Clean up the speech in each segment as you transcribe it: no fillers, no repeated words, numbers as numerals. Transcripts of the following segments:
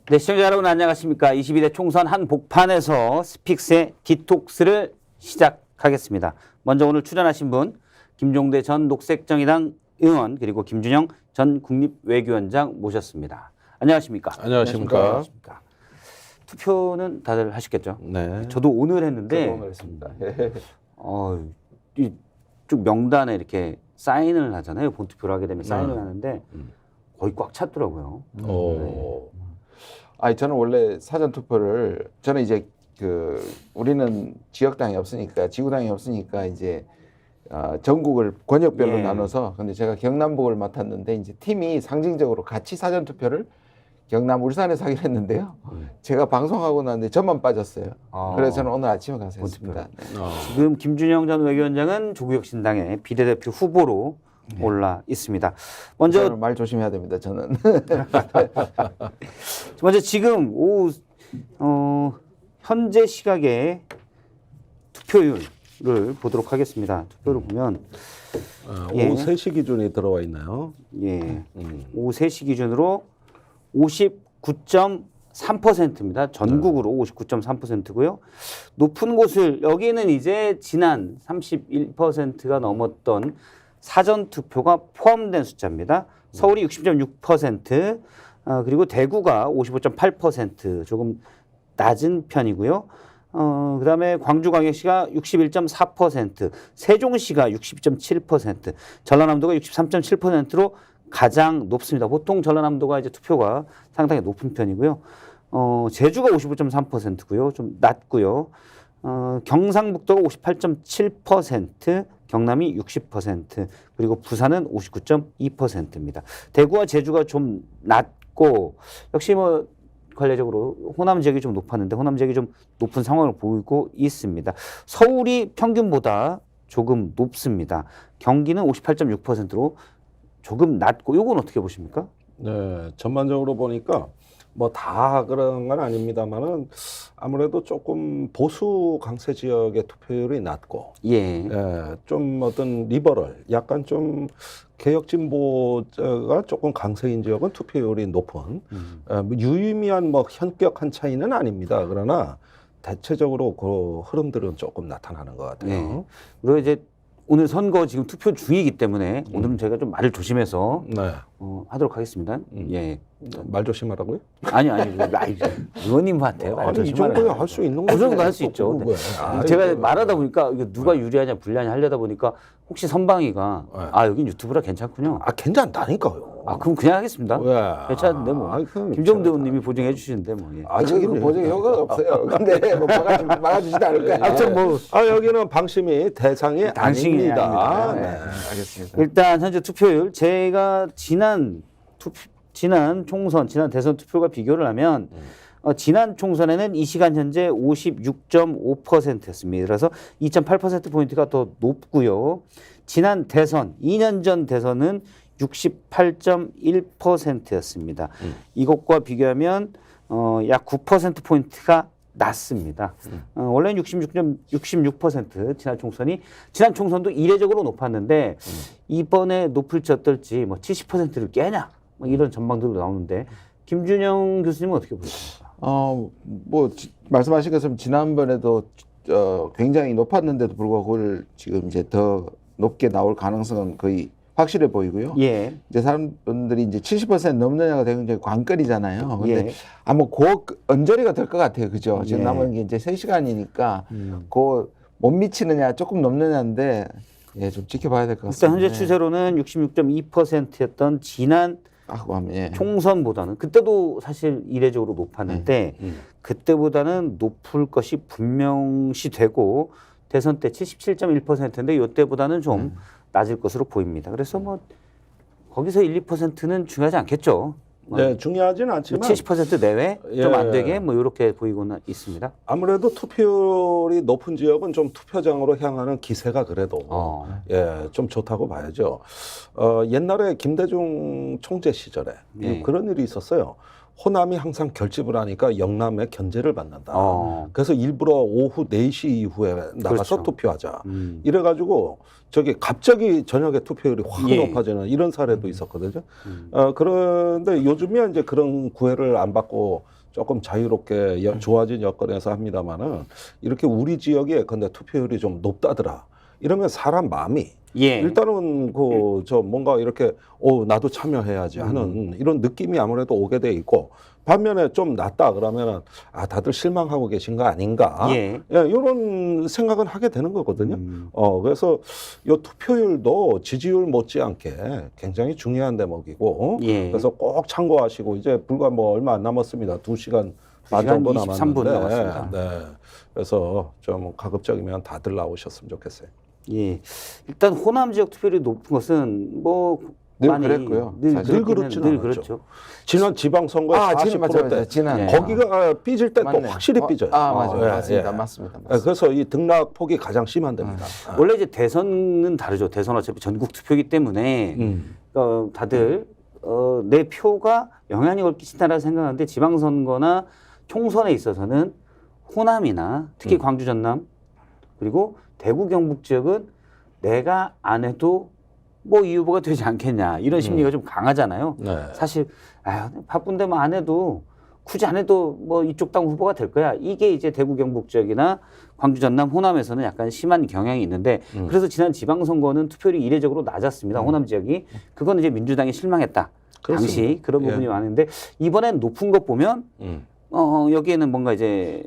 네, 시청자 여러분 안녕하십니까. 22대 총선 한복판에서 스픽스의 디톡스를 시작하겠습니다. 먼저 오늘 출연하신 분 김종대 전 녹색정의당 의원 그리고 김준영 전 국립외교원장 모셨습니다. 안녕하십니까. 안녕하십니까. 투표는 다들 하셨겠죠? 네. 저도 오늘 했는데 저도 오늘 했습니다. 쭉 명단에 이렇게 사인을 하잖아요. 본투표를 하게 되면 사인을 하는데 거의 꽉 찼더라고요. 아니 저는 원래 사전 투표를 저는 이제 우리는 지역당이 없으니까 지구당이 없으니까 이제 전국을 권역별로 나눠서 근데 제가 경남북을 맡았는데 이제 팀이 상징적으로 같이 사전 투표를 경남 울산에서 하기로 했는데요. 제가 방송하고 났는데 저만 빠졌어요. 그래서 저는 오늘 아침에 가서 했습니다. 네. 지금 김준영 전 외교원장은 조국혁신당의 비례대표 후보로 올라 있습니다. 먼저 말 조심해야 됩니다. 저는. 먼저 지금 오후 현재 시각의 투표율을 보도록 하겠습니다. 투표를 보면 오후 3시 기준이 들어와 있나요? 오후 3시 기준으로 59.3%입니다. 전국으로 59.3%고요. 높은 곳을 여기는 이제 지난 31%가 넘었던 사전 투표가 포함된 숫자입니다. 서울이 60.6%, 그리고 대구가 55.8% 조금 낮은 편이고요. 그다음에 광주광역시가 61.4%, 세종시가 60.7%, 전라남도가 63.7%로 가장 높습니다. 보통 전라남도가 이제 투표가 상당히 높은 편이고요. 제주가 55.3%고요. 좀 낮고요. 경상북도가 58.7%, 경남이 60%, 그리고 부산은 59.2%입니다. 대구와 제주가 좀 낮고 역시 뭐 관례적으로 호남 지역이 좀 높았는데 호남 지역이 좀 높은 상황을 보이고 있습니다. 서울이 평균보다 조금 높습니다. 경기는 58.6%로 조금 낮고 요건 어떻게 보십니까? 네, 전반적으로 보니까 뭐 다 그런 건 아닙니다만은 아무래도 조금 보수 강세 지역의 투표율이 낮고, 좀 어떤 리버럴, 약간 좀 개혁 진보가 조금 강세인 지역은 투표율이 높은, 유의미한 뭐 현격한 차이는 아닙니다. 그러나 대체적으로 그 흐름들은 조금 나타나는 것 같아요. 그리고 이제 오늘 선거 지금 투표 중이기 때문에 오늘은 저희가 좀 말을 조심해서 하도록 하겠습니다. 말 조심하라고요? 아니 의원님한테 말 아니 이 정도야 할 수 있는 거죠. 그 정도 할 수 있죠. 제가 말하다 보니까 이게 누가 유리하냐 불리하냐 하려다 보니까 혹시 선방이가 여긴 유튜브라 괜찮군요. 괜찮다니까요. 그럼 그냥 하겠습니다. 왜? 괜찮은데 뭐. 김종대 의원님이 보증해 주시는데 뭐. 저기는 보증 효과가 없어요. 근데 뭐 막아주지도 않을 거예요. 아무튼 여기는 방심이 대상이 아닙니다. 네. 알겠습니다. 일단 현재 투표율 제가 지난 총선, 지난 대선 투표가 비교를 하면 지난 총선에는 이 시간 현재 56.5%였습니다. 그래서 2.8%포인트가 더 높고요. 지난 대선, 2년 전 대선은 68.1%였습니다. 이것과 비교하면 약 9%포인트가 낮습니다. 원래는 66% 지난 총선도 이례적으로 높았는데 이번에 높을지 어떨지 뭐 70%를 깨냐 뭐 이런 전망들도 나오는데 김준영 교수님은 어떻게 보십니까? 말씀하신 것처럼 지난번에도 굉장히 높았는데도 불구하고 그걸 지금 이제 더 높게 나올 가능성은 거의 확실해 보이고요. 이제 사람들이 이제 70% 넘느냐가 굉장히 관건이잖아요. 근데 아마 언저리가 될 것 같아요. 그죠? 지금 남은 게 이제 3시간이니까 못 미치느냐 조금 넘느냐인데 좀 지켜봐야 될 것 같습니다. 일단 현재 추세로는 66.2%였던 지난 총선보다는 그때도 사실 이례적으로 높았는데 그때보다는 높을 것이 분명시 되고 대선 때 77.1%인데 이때보다는 좀 낮을 것으로 보입니다. 그래서 뭐 거기서 1, 2%는 중요하지 않겠죠. 네, 중요하지는 않지만 70% 내외 좀 안 되게 뭐 이렇게 보이고는 있습니다. 아무래도 투표율이 높은 지역은 좀 투표장으로 향하는 기세가 그래도 좀 좋다고 봐야죠. 옛날에 김대중 총재 시절에 그런 일이 있었어요. 호남이 항상 결집을 하니까 영남에 견제를 받는다. 그래서 일부러 오후 4시 이후에 나가서 투표하자. 이래가지고 갑자기 저녁에 투표율이 확 높아지는 이런 사례도 있었거든요. 그런데 요즘에 이제 그런 구애를 안 받고 조금 자유롭게 좋아진 여건에서 합니다만은 이렇게 우리 지역에 근데 투표율이 좀 높다더라. 이러면 사람 마음이 일단은 그 저 뭔가 이렇게 나도 참여해야지 하는 이런 느낌이 아무래도 오게 돼 있고 반면에 좀 낮다 그러면은 다들 실망하고 계신 거 아닌가 이런 생각은 하게 되는 거거든요. 그래서 이 투표율도 지지율 못지않게 굉장히 중요한 대목이고 그래서 꼭 참고하시고 이제 불과 뭐 얼마 안 남았습니다. 2시간 반 정도 23분 남았는데 남았습니다. 네. 그래서 좀 가급적이면 다들 나오셨으면 좋겠어요. 예, 일단 호남 지역 투표율이 높은 것은 뭐 늘 많이 그랬고요. 늘 그렇지는 않았죠. 그렇죠. 지난 지방선거 40%대 지난 거기가 삐질 때 또 확실히 삐져요. 맞습니다. 맞습니다. 그래서 이 등락폭이 가장 심한답니다. 원래 이제 대선은 다르죠. 대선 어차피 전국 투표이기 때문에 다들 내 표가 영향력을 끼친다라고 생각하는데 지방선거나 총선에 있어서는 호남이나 특히 광주 전남 그리고 대구 경북 지역은 내가 안 해도 뭐 이 후보가 되지 않겠냐 이런 심리가 좀 강하잖아요. 사실 바쁜데 뭐 안 해도 굳이 안 해도 뭐 이쪽 당 후보가 될 거야. 이게 이제 대구 경북 지역이나 광주 전남 호남에서는 약간 심한 경향이 있는데 그래서 지난 지방선거는 투표율이 이례적으로 낮았습니다. 호남 지역이 그건 이제 민주당이 실망했다. 그렇습니다. 당시 그런 부분이 많은데 이번엔 높은 것 보면 여기에는 뭔가 이제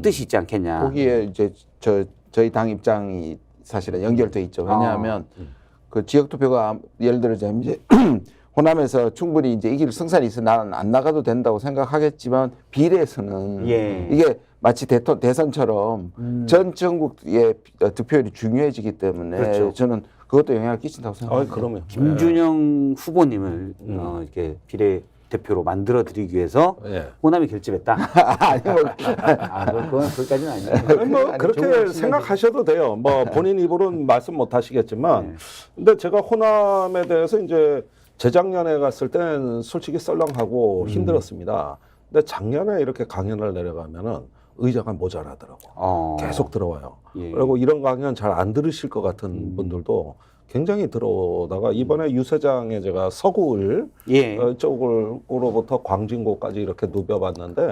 뜻이 있지 않겠냐. 거기에 이제 저희 당 입장이 사실은 연결돼 있죠. 왜냐하면 그 지역 투표가 예를 들어 이제 호남에서 충분히 이제 이길 승산이 있어 나는 안 나가도 된다고 생각하겠지만 비례에서는 이게 마치 대선처럼 전 전국의 득표율이 중요해지기 때문에 저는 그것도 영향을 끼친다고 생각합니다. 그러면 김준영 후보님을 이렇게 비례 대표로 만들어 드리기 위해서 호남이 결집했다. 아니 뭐 그건 거기까지는 아니에요. 뭐 그렇게 생각하셔도 돼요. 뭐 본인 입으로는 말씀 못 하시겠지만 근데 제가 호남에 대해서 이제 재작년에 갔을 땐 솔직히 썰렁하고 힘들었습니다. 근데 작년에 이렇게 강연을 내려가면은 의자가 모자라더라고. 계속 들어와요. 그리고 이런 강연 잘 안 들으실 것 같은 분들도 굉장히 들어오다가 이번에 유세장에 제가 서구을 쪽으로부터 광진구까지 이렇게 누벼봤는데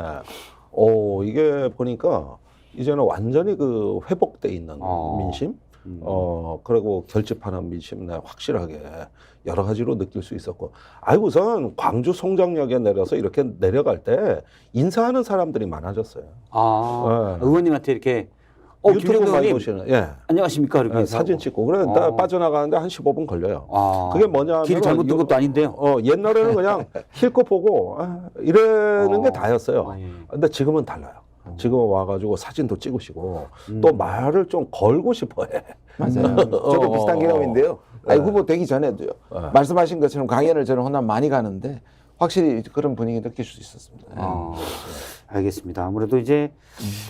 이게 보니까 이제는 완전히 그 회복돼 있는 민심 그리고 결집하는 민심 확실하게 여러 가지로 느낄 수 있었고 우선 광주 송정역에 내려서 이렇게 내려갈 때 인사하는 사람들이 많아졌어요. 의원님한테 이렇게 유튜브 많이 보시는 안녕하십니까 이렇게 사진 찍고 그래 빠져나가는데 한 15분 걸려요. 그게 뭐냐면 길 잘못 든 것도 아닌데요. 옛날에는 그냥 힐거 보고 이러는 게 다였어요. 근데 지금은 달라요. 지금 와가지고 사진도 찍으시고 또 말을 좀 걸고 싶어해. 맞아요. 저도 비슷한 경험인데요. 후보 되기 전에도요. 말씀하신 것처럼 강연을 저는 호남 많이 가는데 확실히 그런 분위기 느낄 수 있었습니다. 알겠습니다. 아무래도 이제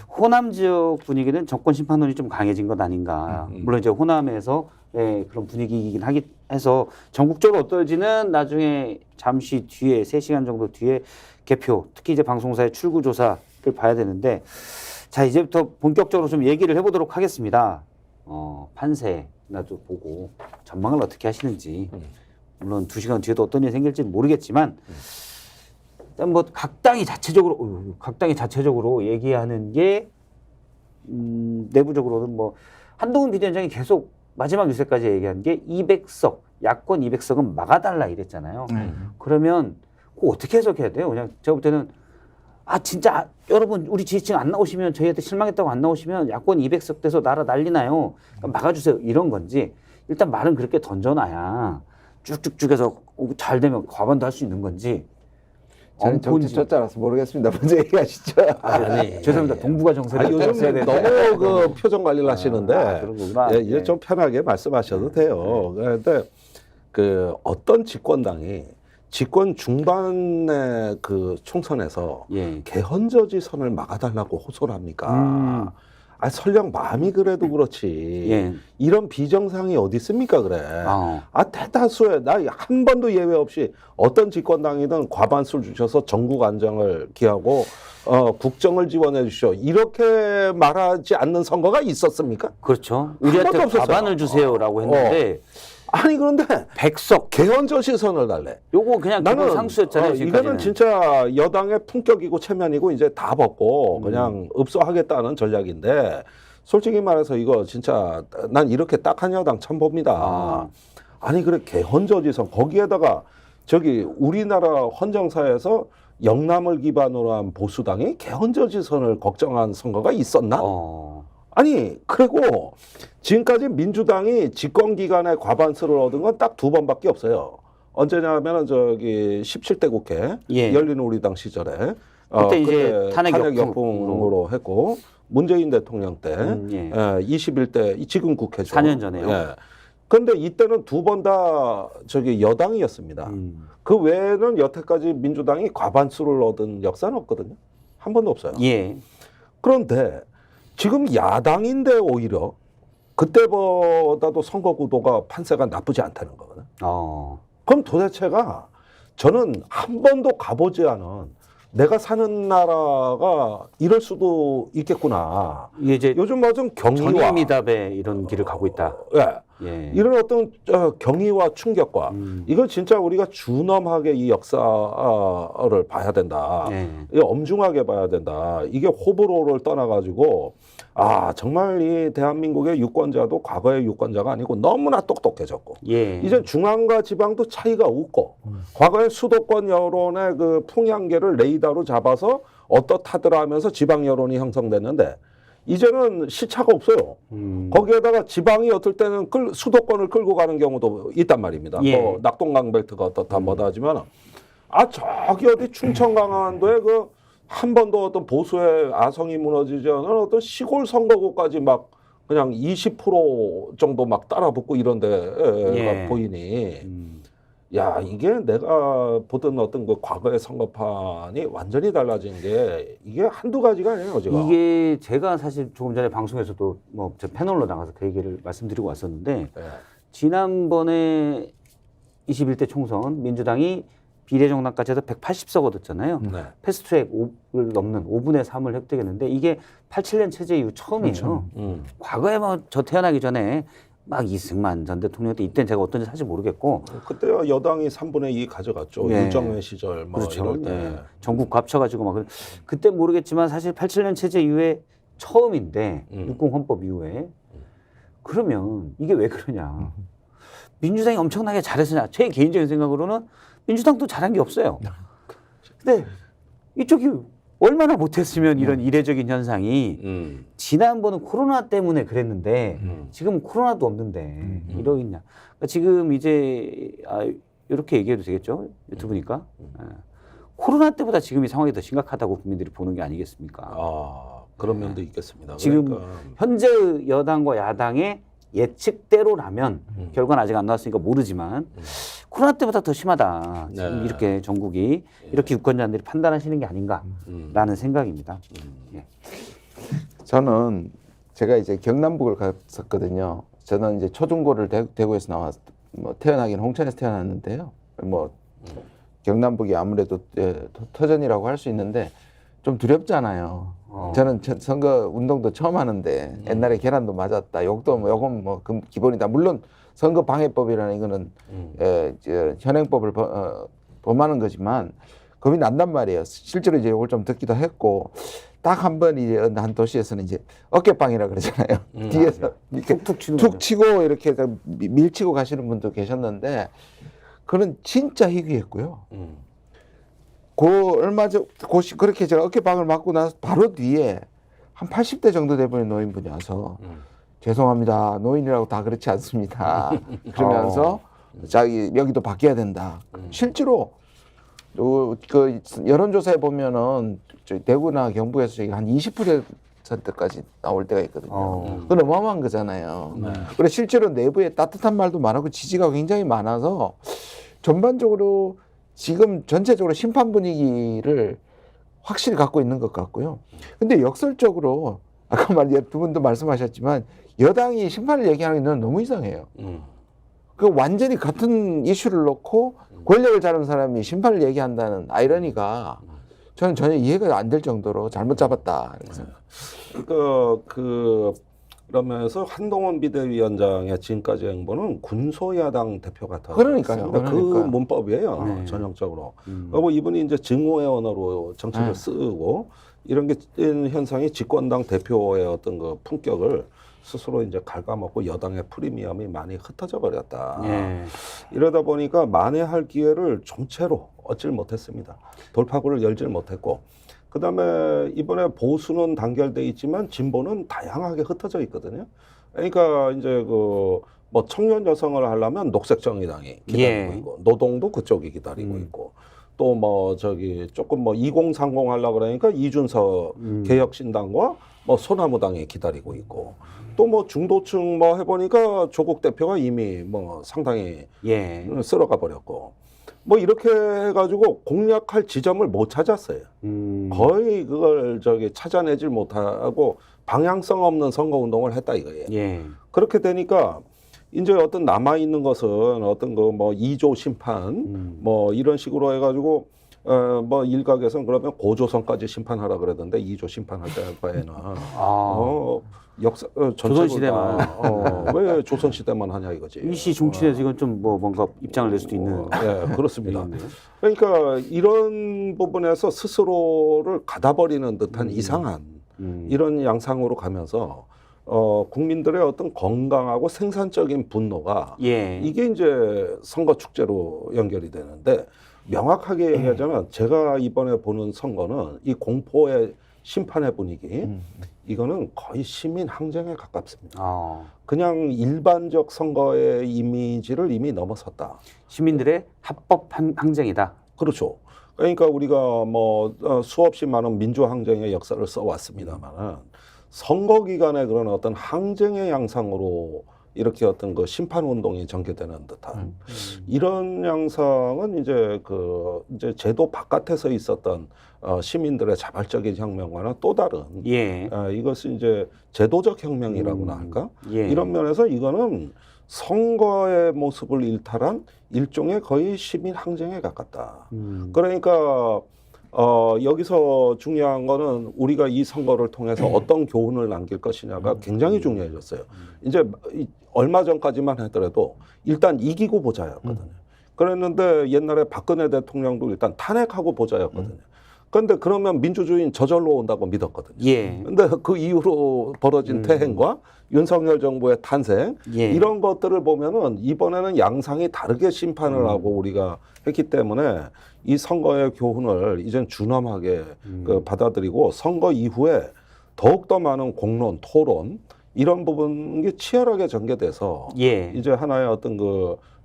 호남 지역 분위기는 정권 심판론이 좀 강해진 것 아닌가. 물론 이제 호남에서 그런 분위기이긴 하기 해서 전국적으로 어떨지는 나중에 잠시 뒤에 3시간 정도 뒤에 개표, 특히 이제 방송사의 출구 조사를 봐야 되는데 자 이제부터 본격적으로 좀 얘기를 해보도록 하겠습니다. 판세나도 보고 전망을 어떻게 하시는지 물론 2시간 뒤에도 어떤 일이 생길지는 모르겠지만. 일단 뭐 각 당이 자체적으로 얘기하는 게 내부적으로는 뭐 한동훈 비대위원장이 계속 마지막 유세까지 얘기한 게 200석 야권 200석은 막아달라 이랬잖아요. 그러면 그거 어떻게 해석해야 돼요? 그냥 제가 볼 때는 진짜 여러분 우리 지지층 안 나오시면 저희한테 실망했다고 안 나오시면 야권 200석 돼서 나라 난리나요. 그러니까 막아주세요 이런 건지 일단 말은 그렇게 던져놔야 쭉쭉쭉 해서 잘 되면 과반도 할 수 있는 건지. 저는 정치 쫓아라서 모르겠습니다. 먼저 얘기하시죠. 죄송합니다. 동북아 정세를 요즘 너무 그 표정 관리를 하시는데 이제 좀 편하게 말씀하셔도 돼요. 그런데 그 어떤 집권당이 집권 중반의 그 총선에서 개헌저지 선을 막아달라고 호소를 합니까? 설령 마음이 그래도 그렇지 이런 비정상이 어디 있습니까 그래. 대다수의 나 한 번도 예외 없이 어떤 집권당이든 과반수를 주셔서 전국 안정을 기하고 국정을 지원해 주시오 이렇게 말하지 않는 선거가 있었습니까? 그렇죠. 우리한테 과반을 주세요라고 했는데 아니 그런데 백석 개헌저 시선을 달래. 요거 그냥 기본 상수였잖아요. 이거는 진짜 여당의 품격이고 체면이고 이제 다 벗고 그냥 읍소하겠다는 전략인데 솔직히 말해서 이거 진짜 난 이렇게 딱한 여당 처음 봅니다. 아니 그래 개헌저 지선 거기에다가 저기 우리나라 헌정사에서 영남을 기반으로 한 보수당이 개헌저 지선을 걱정한 선거가 있었나? 아니 그리고 지금까지 민주당이 집권 기간에 과반수를 얻은 건 딱 2번밖에 없어요. 언제냐면은 저기 17대 국회 열린우리당 시절에 그때 이제 탄핵 역풍으로 했고 문재인 대통령 때 21대 지금 국회죠. 4년 전에요. 그런데 이때는 2번 다 저기 여당이었습니다. 그 외에는 여태까지 민주당이 과반수를 얻은 역사는 없거든요. 한 번도 없어요. 그런데 지금 야당인데 오히려 그때보다도 선거 구도가 판세가 나쁘지 않다는 거거든. 그럼 도대체가 저는 한 번도 가보지 않은 내가 사는 나라가 이럴 수도 있겠구나. 이제 요즘 무슨 경의와 전임미답의 이런 길을 가고 있다. 이런 어떤 경의와 충격과 이건 진짜 우리가 준엄하게 이 역사를 봐야 된다. 엄중하게 봐야 된다. 이게 호불호를 떠나가지고 정말 이 대한민국의 유권자도 과거의 유권자가 아니고 너무나 똑똑해졌고 이제 중앙과 지방도 차이가 없고 과거의 수도권 여론의 그 풍향계를 레이더로 잡아서 어떻하더라 하면서 지방 여론이 형성됐는데 이제는 시차가 없어요. 거기에다가 지방이 어떨 때는 수도권을 끌고 가는 경우도 있단 말입니다. 뭐 낙동강 벨트가 어떻다 뭐다 하지만 저기 어디 충청 강원도에 그 한 번도 어떤 보수의 아성이 무너지지 않은 어떤 시골 선거구까지 막 그냥 20% 정도 막 따라붙고 이런 데가 보이니 야 이게 내가 보던 어떤 그 과거의 선거판이 완전히 달라진 게 이게 한두 가지가 아니에요 지금. 이게 제가 사실 조금 전에 방송에서도 뭐 저 패널로 나가서 그 얘기를 말씀드리고 왔었는데 지난번에 21대 총선 민주당이 비례정당까지 해서 180석 얻었잖아요. 패스트트랙을 넘는 5분의 3을 획득했는데 이게 87년 체제 이후 처음이에요. 과거에 뭐 저 태어나기 전에 막 이승만 전 대통령 때 이때는 제가 어떤지 사실 모르겠고 그때 여당이 3분의 2 가져갔죠. 유정의 시절 뭐 이럴 때 전국 합쳐가지고 막 그때 모르겠지만 사실 87년 체제 이후에 처음인데 60 헌법 이후에 그러면 이게 왜 그러냐? 민주당이 엄청나게 잘했으냐? 제 개인적인 생각으로는 민주당도 잘한 게 없어요. 근데 이쪽이 얼마나 못했으면 이런 이례적인 현상이 지난번은 코로나 때문에 그랬는데 지금 코로나도 없는데 이러겠냐. 그러니까 지금 이제 이렇게 얘기해도 되겠죠? 유튜브니까. 코로나 때보다 지금 이 상황이 더 심각하다고 국민들이 보는 게 아니겠습니까? 그런 면도 있겠습니다. 지금 그러니까. 현재 여당과 야당의 예측대로라면 결과는 아직 안 나왔으니까 모르지만 코로나 때보다 더 심하다. 지금 이렇게 전국이 이렇게 유권자들이 판단하시는 게 아닌가라는 생각입니다. 저는 제가 이제 경남북을 갔었거든요. 저는 이제 초중고를 대구에서 나왔 태어나긴 홍천에서 태어났는데요. 뭐 경남북이 아무래도 터전이라고 할 수 있는데 좀 두렵잖아요. 저는 선거 운동도 처음 하는데 옛날에 계란도 맞았다, 욕도 뭐 요건 뭐 기본이다. 물론 선거 방해법이라는 이거는 현행법을 범하는 거지만 겁이 난단 말이에요. 실제로 이제 이걸 좀 듣기도 했고 딱 한 번 이제 한 도시에서는 이제 어깨빵이라 그러잖아요. 뒤에서 이렇게 툭 치고 이렇게 밀치고 가시는 분도 계셨는데 그는 진짜 희귀했고요. 얼마 전 그렇게 제가 어깨빵을 맞고 나서 바로 뒤에 한 80대 정도 돼버린 노인분이 와서 죄송합니다. 노인이라고 다 그렇지 않습니다. 그러면서 자기 여기도 바뀌어야 된다. 실제로 그 여론조사에 보면은 대구나 경북에서 한 20%까지 나올 때가 있거든요. 그건 어마어마한 거잖아요. 그래서 실제로 내부에 따뜻한 말도 많고 지지가 굉장히 많아서 전반적으로 지금 전체적으로 심판 분위기를 확실히 갖고 있는 것 같고요. 근데 역설적으로 아까 두 분도 말씀하셨지만 여당이 심판을 얘기하는 건 너무 이상해요. 그 완전히 같은 이슈를 놓고 권력을 잡은 사람이 심판을 얘기한다는 아이러니가 저는 전혀 이해가 안 될 정도로 잘못 잡았다. 그러니까 그러면서 한동훈 비대위원장의 지금까지 행보는 군소야당 대표 같아요. 그러니까요. 그 문법이에요. 네. 전형적으로. 그리고 이분이 이제 증오의 언어로 정책을 쓰고 이런 현상이 집권당 대표의 어떤 그 품격을 스스로 이제 갉아먹고 여당의 프리미엄이 많이 흩어져 버렸다. 이러다 보니까 만회할 기회를 좀채로 얻질 못했습니다. 돌파구를 열질 못했고, 그 다음에 이번에 보수는 단결돼 있지만 진보는 다양하게 흩어져 있거든요. 그러니까 이제 그 뭐 청년 여성을 하려면 녹색정의당이 기다리고 있고, 노동도 그쪽이 기다리고 있고, 또 뭐 저기 조금 뭐 2030 하려고 그러니까 이준석 개혁신당과 뭐 소나무당이 기다리고 있고, 또 뭐 중도층 뭐 해보니까 조국 대표가 이미 뭐 상당히 쓸어가 버렸고, 뭐 이렇게 해가지고 공략할 지점을 못 찾았어요. 거의 그걸 저기 찾아내질 못하고 방향성 없는 선거 운동을 했다 이거예요. 그렇게 되니까 이제 어떤 남아 있는 것은 어떤 그 뭐 2조 심판 뭐 이런 식으로 해가지고 뭐 일각에서는 그러면 고조선까지 심판하라 그러던데 2조 심판할 때에는 역사 조선시대만 왜 조선시대만 하냐 이거지. 이시 정치에서 이건 좀 뭐 뭔가 입장을 낼 수도 있는. 네, 그렇습니다. 그러니까 이런 부분에서 스스로를 가다버리는 듯한 이상한 이런 양상으로 가면서 국민들의 어떤 건강하고 생산적인 분노가 이게 이제 선거 축제로 연결이 되는데, 명확하게 얘기하자면 제가 이번에 보는 선거는 이 공포의 심판의 분위기, 이거는 거의 시민 항쟁에 가깝습니다. 그냥 일반적 선거의 이미지를 이미 넘어섰다. 시민들의 합법 항쟁이다. 그렇죠. 그러니까 우리가 뭐 수없이 많은 민주항쟁의 역사를 써왔습니다만은 선거 기간에 그런 어떤 항쟁의 양상으로 이렇게 어떤 그 심판 운동이 전개되는 듯한 이런 양상은 이제 이제 제도 바깥에서 있었던 시민들의 자발적인 혁명과는 또 다른 이것은 이제 제도적 혁명이라고나 할까? 이런 면에서 이거는 선거의 모습을 일탈한 일종의 거의 시민 항쟁에 가깝다. 그러니까 여기서 중요한 거는 우리가 이 선거를 통해서 어떤 교훈을 남길 것이냐가 굉장히 중요해졌어요. 이제 얼마 전까지만 하더라도 일단 이기고 보자였거든요. 그랬는데 옛날에 박근혜 대통령도 일단 탄핵하고 보자였거든요. 그런데 그러면 민주주의는 저절로 온다고 믿었거든요. 근데 그 이후로 벌어진 퇴행과 윤석열 정부의 탄생 이런 것들을 보면은 이번에는 양상이 다르게 심판을 하고 우리가 했기 때문에 이 선거의 교훈을 이젠 준엄하게 받아들이고 선거 이후에 더욱더 많은 공론, 토론 이런 부분이 치열하게 전개돼서 이제 하나의 어떤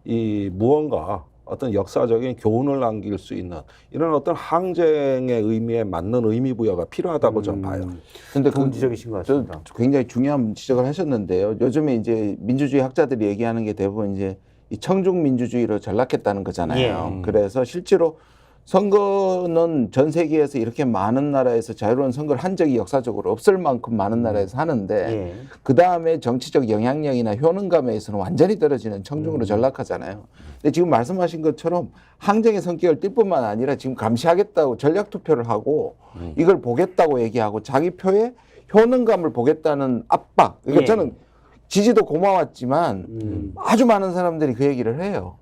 이 무언가 어떤 역사적인 교훈을 남길 수 있는 이런 어떤 항쟁의 의미에 맞는 의미 부여가 필요하다고 저는 봐요. 근데 좋은 지적이신 것 같습니다. 굉장히 중요한 지적을 하셨는데요. 요즘에 이제 민주주의 학자들이 얘기하는 게 대부분 이제 이 청중 민주주의로 전락했다는 거잖아요. 그래서 실제로 선거는 전 세계에서 이렇게 많은 나라에서 자유로운 선거를 한 적이 역사적으로 없을 만큼 많은 나라에서 하는데 그 다음에 정치적 영향력이나 효능감에서는 완전히 떨어지는 청중으로 전락하잖아요. 근데 지금 말씀하신 것처럼 항쟁의 성격을 띌 뿐만 아니라 지금 감시하겠다고 전략투표를 하고 이걸 보겠다고 얘기하고 자기 표의 효능감을 보겠다는 압박. 그러니까 저는 지지도 고마웠지만 아주 많은 사람들이 그 얘기를 해요.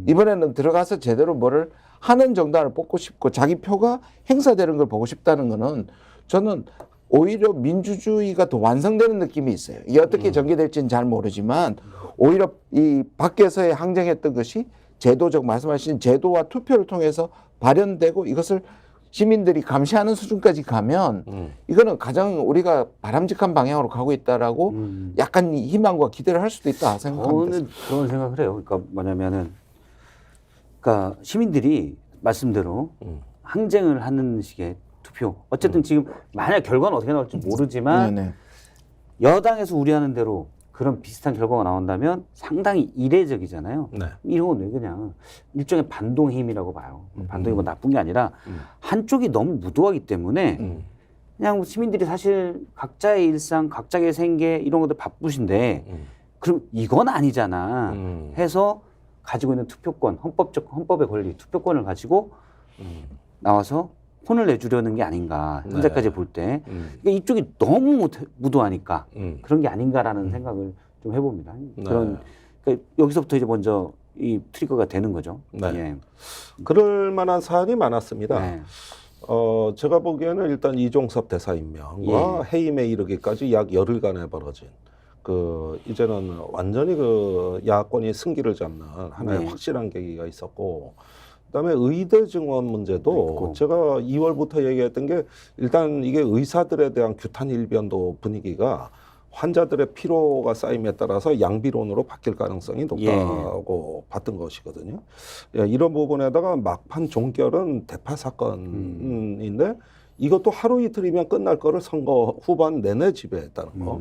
이번에는 들어가서 제대로 뭐를 하는 정당을 뽑고 싶고 자기 표가 행사되는 걸 보고 싶다는 거는 저는 오히려 민주주의가 더 완성되는 느낌이 있어요. 이게 어떻게 전개될지는 잘 모르지만 오히려 이 밖에서의 항쟁했던 것이 제도적 말씀하신 제도와 투표를 통해서 발현되고 이것을 시민들이 감시하는 수준까지 가면 이거는 가장 우리가 바람직한 방향으로 가고 있다라고 약간 희망과 기대를 할 수도 있다 생각합니다. 저는 그런 생각을 해요. 그러니까 뭐냐면은 그러니까 시민들이 말씀대로 항쟁을 하는 식의 투표. 어쨌든 지금 만약 결과는 어떻게 나올지 모르지만 여당에서 우려하는 대로 그런 비슷한 결과가 나온다면 상당히 이례적이잖아요. 이런 건 왜 그냥 일종의 반동 힘이라고 봐요. 반동이 뭐 나쁜 게 아니라 한쪽이 너무 무도하기 때문에 그냥 시민들이 사실 각자의 일상, 각자의 생계 이런 것들 바쁘신데 그럼 이건 아니잖아 해서 가지고 있는 투표권, 헌법의 권리, 투표권을 가지고 나와서 혼을 내주려는 게 아닌가 현재까지 볼 때 그러니까 이쪽이 너무 무도하니까 그런 게 아닌가라는 생각을 좀 해봅니다. 그런 그러니까 여기서부터 이제 먼저 이 트리거가 되는 거죠. 네. 예. 그럴 만한 사안이 많았습니다. 네. 제가 보기에는 일단 이종섭 대사 임명과 해임에 이르기까지 약 열흘간에 벌어진 이제는 완전히 야권이 승기를 잡는 하나의 확실한 계기가 있었고, 그다음에 의대 증원 문제도 있고. 제가 2월부터 얘기했던 게 일단 이게 의사들에 대한 규탄 일변도 분위기가 환자들의 피로가 쌓임에 따라서 양비론으로 바뀔 가능성이 높다고 봤던 것이거든요. 이런 부분에다가 막판 종결은 대파 사건인데 이것도 하루 이틀이면 끝날 거를 선거 후반 내내 지배했다는 거.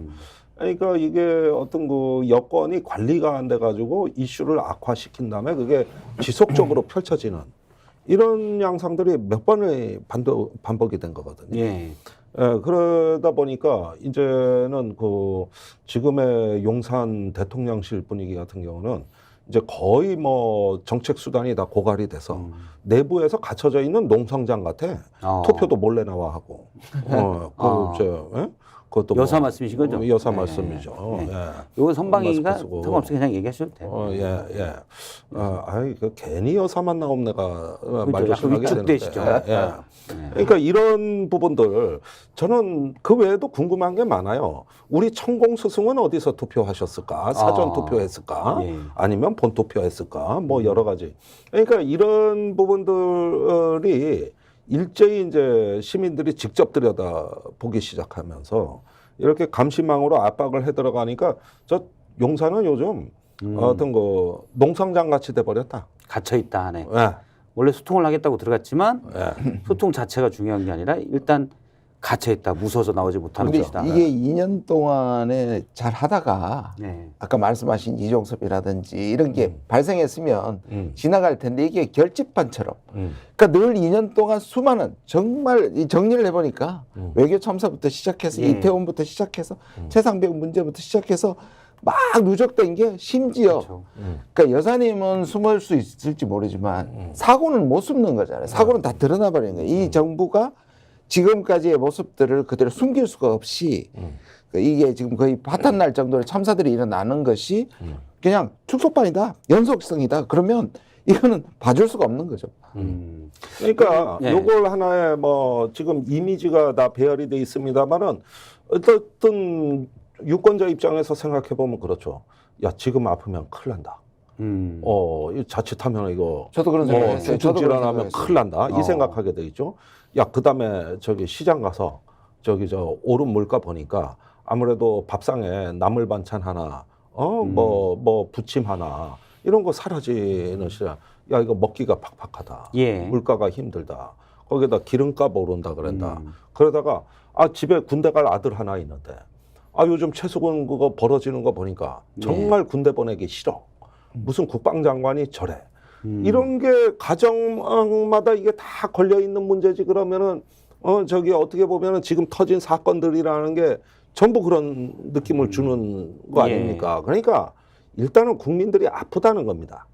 그러니까 이게 어떤 여건이 관리가 안 돼가지고 이슈를 악화시킨 다음에 그게 지속적으로 펼쳐지는 이런 양상들이 몇 번의 반복이 된 거거든요. 그러다 보니까 이제는 지금의 용산 대통령실 분위기 같은 경우는 이제 거의 정책 수단이 다 고갈이 돼서 내부에서 갇혀져 있는 농성장 같아. 투표도 몰래 나와 하고. 그것도 여사 말씀이신 거죠? 여사 말씀이죠. 이거 선방이가 상관없이 그냥 얘기하셔도 돼요. 괜히 여사만 나오면 내가 말 그렇죠. 조심하게 되는데. 그러니까 이런 부분들 저는 그 외에도 궁금한 게 많아요. 우리 천공 스승은 어디서 투표하셨을까? 사전 투표했을까? 아니면 본 투표했을까? 여러 가지. 그러니까 이런 부분들이 일제히 이제 시민들이 직접 들여다보기 시작하면서 이렇게 감시망으로 압박을 해 들어가니까 저 용산은 요즘 어떤 농성장 같이 돼버렸다. 갇혀 있다 하네. 원래 소통을 하겠다고 들어갔지만 소통 자체가 중요한 게 아니라 일단 갇혀 있다, 무서워서 나오지 못하는 것이다. 이게 2년 동안에 잘 하다가 아까 말씀하신 이종섭이라든지 이런 게 발생했으면 지나갈 텐데 이게 결집판처럼 그러니까 늘 2년 동안 수많은 정말 이 정리를 해보니까 외교 참사부터 시작해서 이태원부터 시작해서 최상병 문제부터 시작해서 막 누적된 게 심지어 그러니까 여사님은 숨을 수 있을지 모르지만 사고는 못 숨는 거잖아요. 사고는 다 드러나 버리는 거예요. 이 정부가 지금까지의 모습들을 그대로 숨길 수가 없이 이게 지금 거의 파탄 날 정도로 참사들이 일어나는 것이 그냥 축소판이다, 연속성이다. 그러면 이거는 봐줄 수가 없는 거죠. 그러니까 요걸 하나의 지금 이미지가 다 배열이 돼 있습니다만은 어떤 유권자 입장에서 생각해 보면 그렇죠. 야 지금 아프면 큰일 난다. 자칫하면 이거 저도 그런 생각했어요. 중증 질환하면 큰일 난다. 이 생각하게 돼 있죠. 야 그다음에 시장 가서 오른 물가 보니까 아무래도 밥상에 나물 반찬 하나 부침 하나 이런 거 사라지는 시장. 야 이거 먹기가 팍팍하다. 물가가 힘들다. 거기다 기름값 오른다 그런다. 그러다가 집에 군대 갈 아들 하나 있는데 요즘 최수근 그거 벌어지는 거 보니까 정말 군대 보내기 싫어. 무슨 국방장관이 저래. 이런 게 가정마다 이게 다 걸려 있는 문제지. 그러면은 어떻게 보면은 지금 터진 사건들이라는 게 전부 그런 느낌을 주는 거 아닙니까? 그러니까 일단은 국민들이 아프다는 겁니다.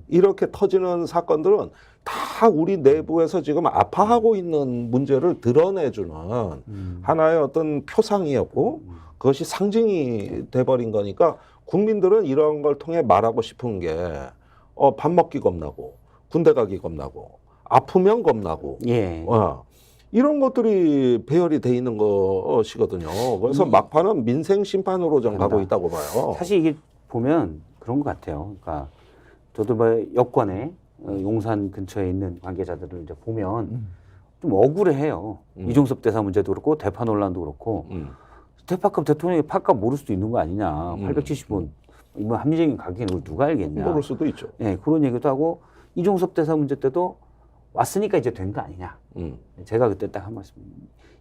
이렇게 터지는 사건들은 다 우리 내부에서 지금 아파하고 있는 문제를 드러내주는 하나의 어떤 표상이었고 그것이 상징이 돼버린 거니까 국민들은 이런 걸 통해 말하고 싶은 게 밥 먹기 겁나고 군대 가기 겁나고 아프면 겁나고 이런 것들이 배열이 돼 있는 것이거든요. 그래서 막판은 민생 심판으로 좀 가고 있다고 봐요. 사실 이게 보면 그런 것 같아요. 그러니까 저도 여권에 용산 근처에 있는 관계자들을 이제 보면 좀 억울해해요. 이종섭 대사 문제도 그렇고 대파 논란도 그렇고 대파급 대통령이 파값 모를 수도 있는 거 아니냐. 870원. 이번 합리적인 가격인 걸 누가 알겠냐. 모를 수도 있죠. 그런 얘기도 하고 이종섭 대사 문제 때도 왔으니까 이제 된 거 아니냐. 제가 그때 딱 한 말씀.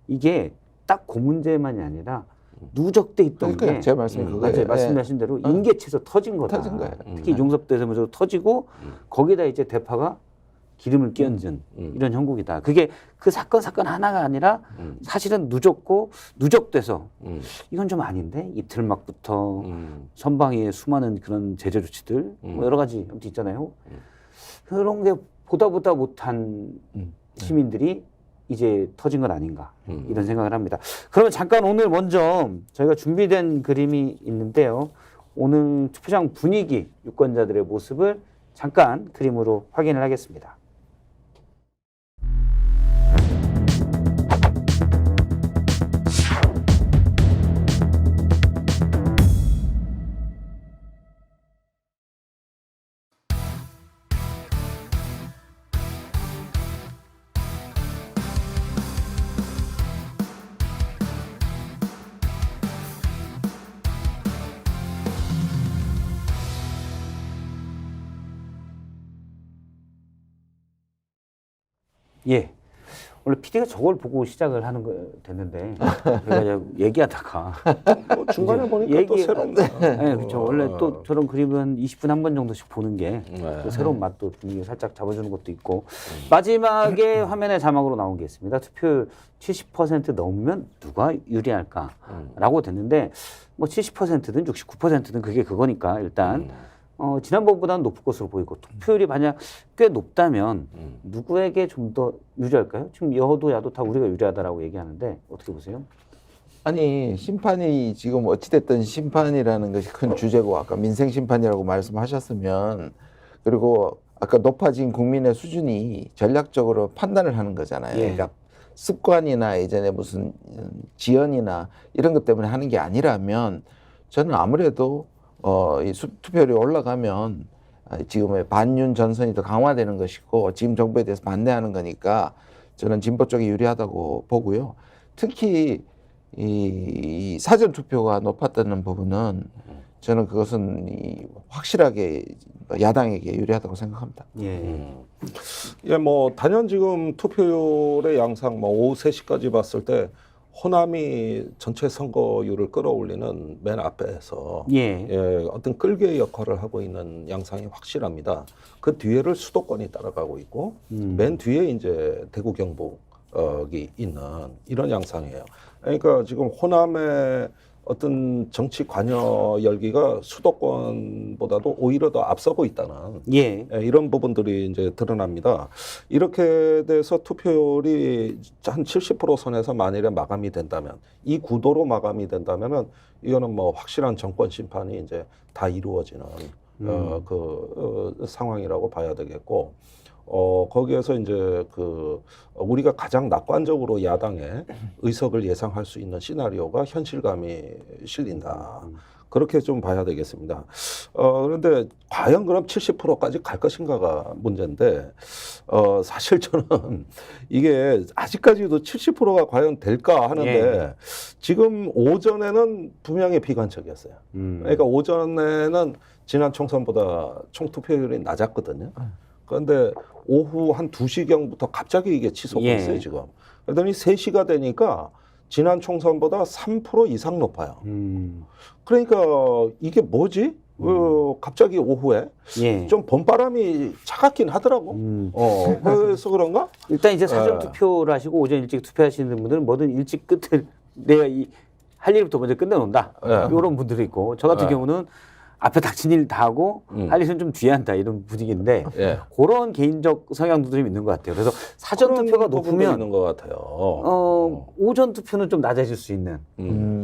이게 딱 그 문제만이 아니라 누적돼 있던 게 제 말씀이 그거예요. 말씀하신 대로 인계치에서 터진 거다. 터진 거예요. 특히 이종섭 대사 문제도 터지고 거기다 이제 대파가 기름을 끼얹은 이런 형국이다. 그게 그 사건 하나가 아니라 사실은 누적돼서 이건 좀 아닌데 이틀 막부터 선방위의 수많은 그런 제재 조치들 여러 가지 있잖아요. 그런 게 보다 못한 시민들이 이제 터진 건 아닌가 이런 생각을 합니다. 그러면 잠깐 오늘 먼저 저희가 준비된 그림이 있는데요. 오늘 투표장 분위기, 유권자들의 모습을 잠깐 그림으로 확인을 하겠습니다. 예. 원래 PD가 저걸 보고 시작을 하는 거 됐는데 제가 얘기하다가 중간에 보니까 또 새로운 네, 그렇죠. 원래 또 저런 그림은 20분 한 번 정도씩 보는 게 또 새로운 맛도 분위기 살짝 잡아주는 것도 있고 마지막에 화면에 자막으로 나온 게 있습니다. 투표율 70% 넘으면 누가 유리할까라고 됐는데 뭐 70%든 69%든 그게 그거니까 일단 지난번보다는 높을 것으로 보이고 투표율이 만약 꽤 높다면 누구에게 좀 더 유리할까요? 지금 여도 야도 다 우리가 유리하다라고 얘기하는데 어떻게 보세요? 아니 심판이 지금 어찌됐든 심판이라는 것이 큰 주제고 아까 민생 심판이라고 말씀하셨으면 그리고 아까 높아진 국민의 수준이 전략적으로 판단을 하는 거잖아요. 예. 그러니까 습관이나 예전에 무슨 지연이나 이런 것 때문에 하는 게 아니라면 저는 아무래도 이 투표율이 올라가면 지금의 반윤 전선이 더 강화되는 것이고 지금 정부에 대해서 반대하는 거니까 저는 진보 쪽이 유리하다고 보고요. 특히 이 사전 투표가 높았다는 부분은 저는 그것은 확실하게 야당에게 유리하다고 생각합니다. 예. 예, 뭐 단연 지금 투표율의 양상 뭐 오후 3시까지 봤을 때 호남이 전체 선거율을 끌어올리는 맨 앞에서 예. 어떤 끌개 역할을 하고 있는 양상이 확실합니다. 그 뒤에를 수도권이 따라가고 있고 맨 뒤에 이제 대구 경북이 있는 이런 양상이에요. 그러니까 지금 호남의 어떤 정치 관여 열기가 수도권보다도 오히려 더 앞서고 있다는 이런 부분들이 이제 드러납니다. 이렇게 돼서 투표율이 한 70% 선에서 만일에 마감이 된다면 이 구도로 마감이 된다면은 이거는 뭐 확실한 정권 심판이 이제 다 이루어지는 상황이라고 봐야 되겠고. 거기에서 이제 우리가 가장 낙관적으로 야당의 의석을 예상할 수 있는 시나리오가 현실감이 실린다. 그렇게 좀 봐야 되겠습니다. 그런데 과연 그럼 70%까지 갈 것인가가 문제인데, 사실 저는 이게 아직까지도 70%가 과연 될까 하는데, 지금 오전에는 분명히 비관적이었어요. 그러니까 오전에는 지난 총선보다 총투표율이 낮았거든요. 그런데 오후 한 2시경부터 갑자기 이게 치솟았어요, 지금. 그러더니 3시가 되니까 지난 총선보다 3% 이상 높아요. 그러니까 이게 뭐지? 갑자기 오후에 좀 봄바람이 차갑긴 하더라고. 그래서 그런가? 일단 이제 사전 투표를 하시고 오전 일찍 투표하시는 분들은 뭐든 일찍 끝을 내가 할 일부터 먼저 끝내놓는다. 이런 분들이 있고 저 같은 경우는 앞에 닥친 일 다 하고 할 일은 좀 뒤에 한다 이런 분위기인데 그런 개인적 성향도 좀 있는 것 같아요. 그래서 사전 투표가 높으면 있는 것 같아요. 오전 투표는 좀 낮아질 수 있는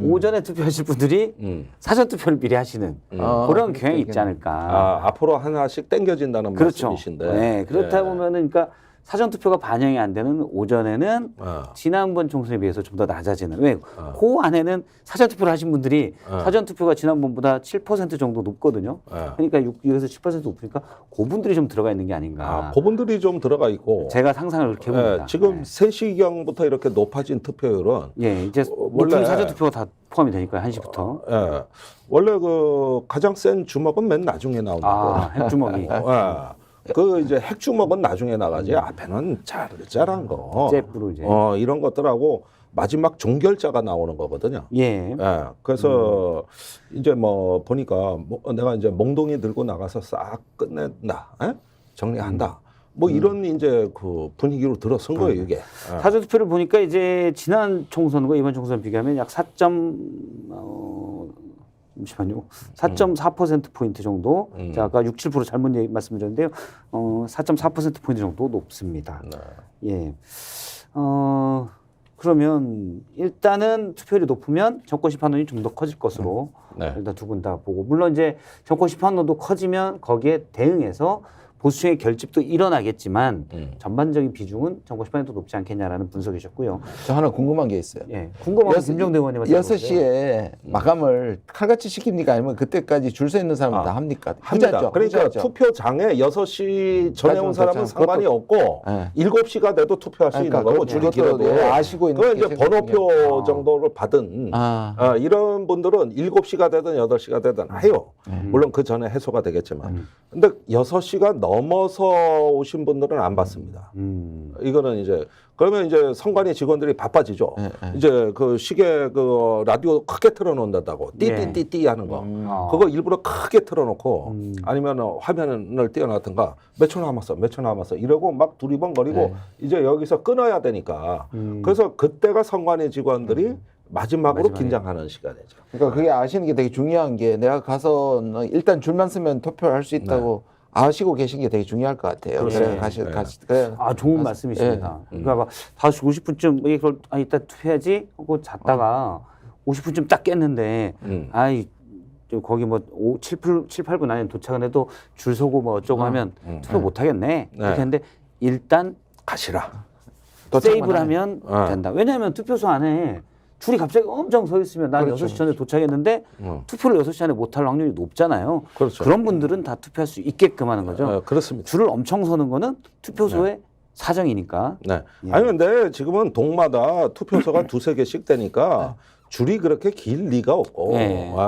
오전에 투표하실 분들이 사전 투표를 미리 하시는 그런 경향이 있지 않을까. 앞으로 하나씩 땡겨진다는 말씀이신데. 네, 그렇다 보면은 그러니까 사전 투표가 반영이 안 되는 오전에는 지난번 총선에 비해서 좀 더 낮아지는. 왜? 그 안에는 사전 투표를 하신 분들이 사전 투표가 지난번보다 7% 정도 높거든요. 그러니까 6에서 7% 높으니까 그분들이 좀 들어가 있는 게 아닌가. 그분들이 좀 들어가 있고. 제가 상상을 그렇게 봅니다. 지금 3시경부터 이렇게 높아진 투표율은 이제 원래 사전 투표가 다 포함이 되니까 1시부터. 원래 가장 센 주먹은 맨 나중에 나온다고. 핵주먹이. 이제 핵주먹은 나중에 나가지 앞에는 잘한 거. 잽으로 이제. 이런 것들하고 마지막 종결자가 나오는 거거든요. 그래서 이제 뭐 보니까 내가 이제 몽둥이 들고 나가서 싹 끝낸다. 정리한다. 뭐 이런 이제 분위기로 들어선 거예요, 이게. 사전 투표를 보니까 이제 지난 총선과 이번 총선 비교하면 약 4.4%포인트 정도. 제가 아까 6, 7% 잘못 말씀드렸는데요. 4.4%포인트 정도 높습니다. 그러면 일단은 투표율이 높으면 정권 심판론이 좀 더 커질 것으로 네. 일단 두 분 다 보고, 물론 이제 정권 심판론도 커지면 거기에 대응해서 보수층의 결집도 일어나겠지만 전반적인 비중은 정권 심판이 더 높지 않겠냐라는 분석이셨고요. 저 하나 궁금한 게 있어요. 예, 궁금한 건 김정대 의원님한테 6시에 마감을 칼같이 시킵니까? 아니면 그때까지 줄 서 있는 사람은 다 합니까? 합니다. 후자죠. 그러니까 후자죠. 투표장에 6시 전에 온 사람은 상관이 없고 네. 7시가 돼도 투표할 수 있는 거고 줄이 길어도 아시고 있는 그건 이제 번호표 정도를 받은 이런 분들은 7시가 되든 8시가 되든 해요. 물론 그 전에 해소가 되겠지만. 근데 6시가 넘어서 오신 분들은 안 받습니다. 이거는 이제 그러면 이제 선관위 직원들이 바빠지죠. 이제 그 시계 그 라디오 크게 틀어놓는다고 띠띠띠띠 하는 거 그거 일부러 크게 틀어놓고 아니면 화면을 띄워놨든가 몇 초 남았어 이러고 막 두리번거리고 이제 여기서 끊어야 되니까 그래서 그때가 선관위 직원들이 마지막으로 긴장하는 시간이죠. 그러니까 그게 아시는 게 되게 중요한 게 내가 가서 일단 줄만 쓰면 투표를 할 수 있다고 아시고 계신 게 되게 중요할 것 같아요. 그래 그래. 좋은 말씀이십니다. 그러니까 막 5시 50분쯤 이걸 이따 투표해야지 하고 잤다가 50분쯤 딱 깼는데 거기 뭐 7, 8분 안에 도착을 해도 줄 서고 뭐 어쩌고 하면 투표 못 하겠네. 이렇게 했는데 일단 가시라. 세이브를 하면 된다. 왜냐하면 투표소 안에 줄이 갑자기 엄청 서 있으면 난 6시 전에 도착했는데 투표를 6시 안에 못할 확률이 높잖아요. 그렇죠. 그런 분들은 다 투표할 수 있게끔 하는 거죠. 그렇습니다. 줄을 엄청 서는 거는 투표소의 사정이니까. 네. 아니 근데 지금은 동마다 투표소가 2-3개씩 되니까 줄이 그렇게 길 리가 없고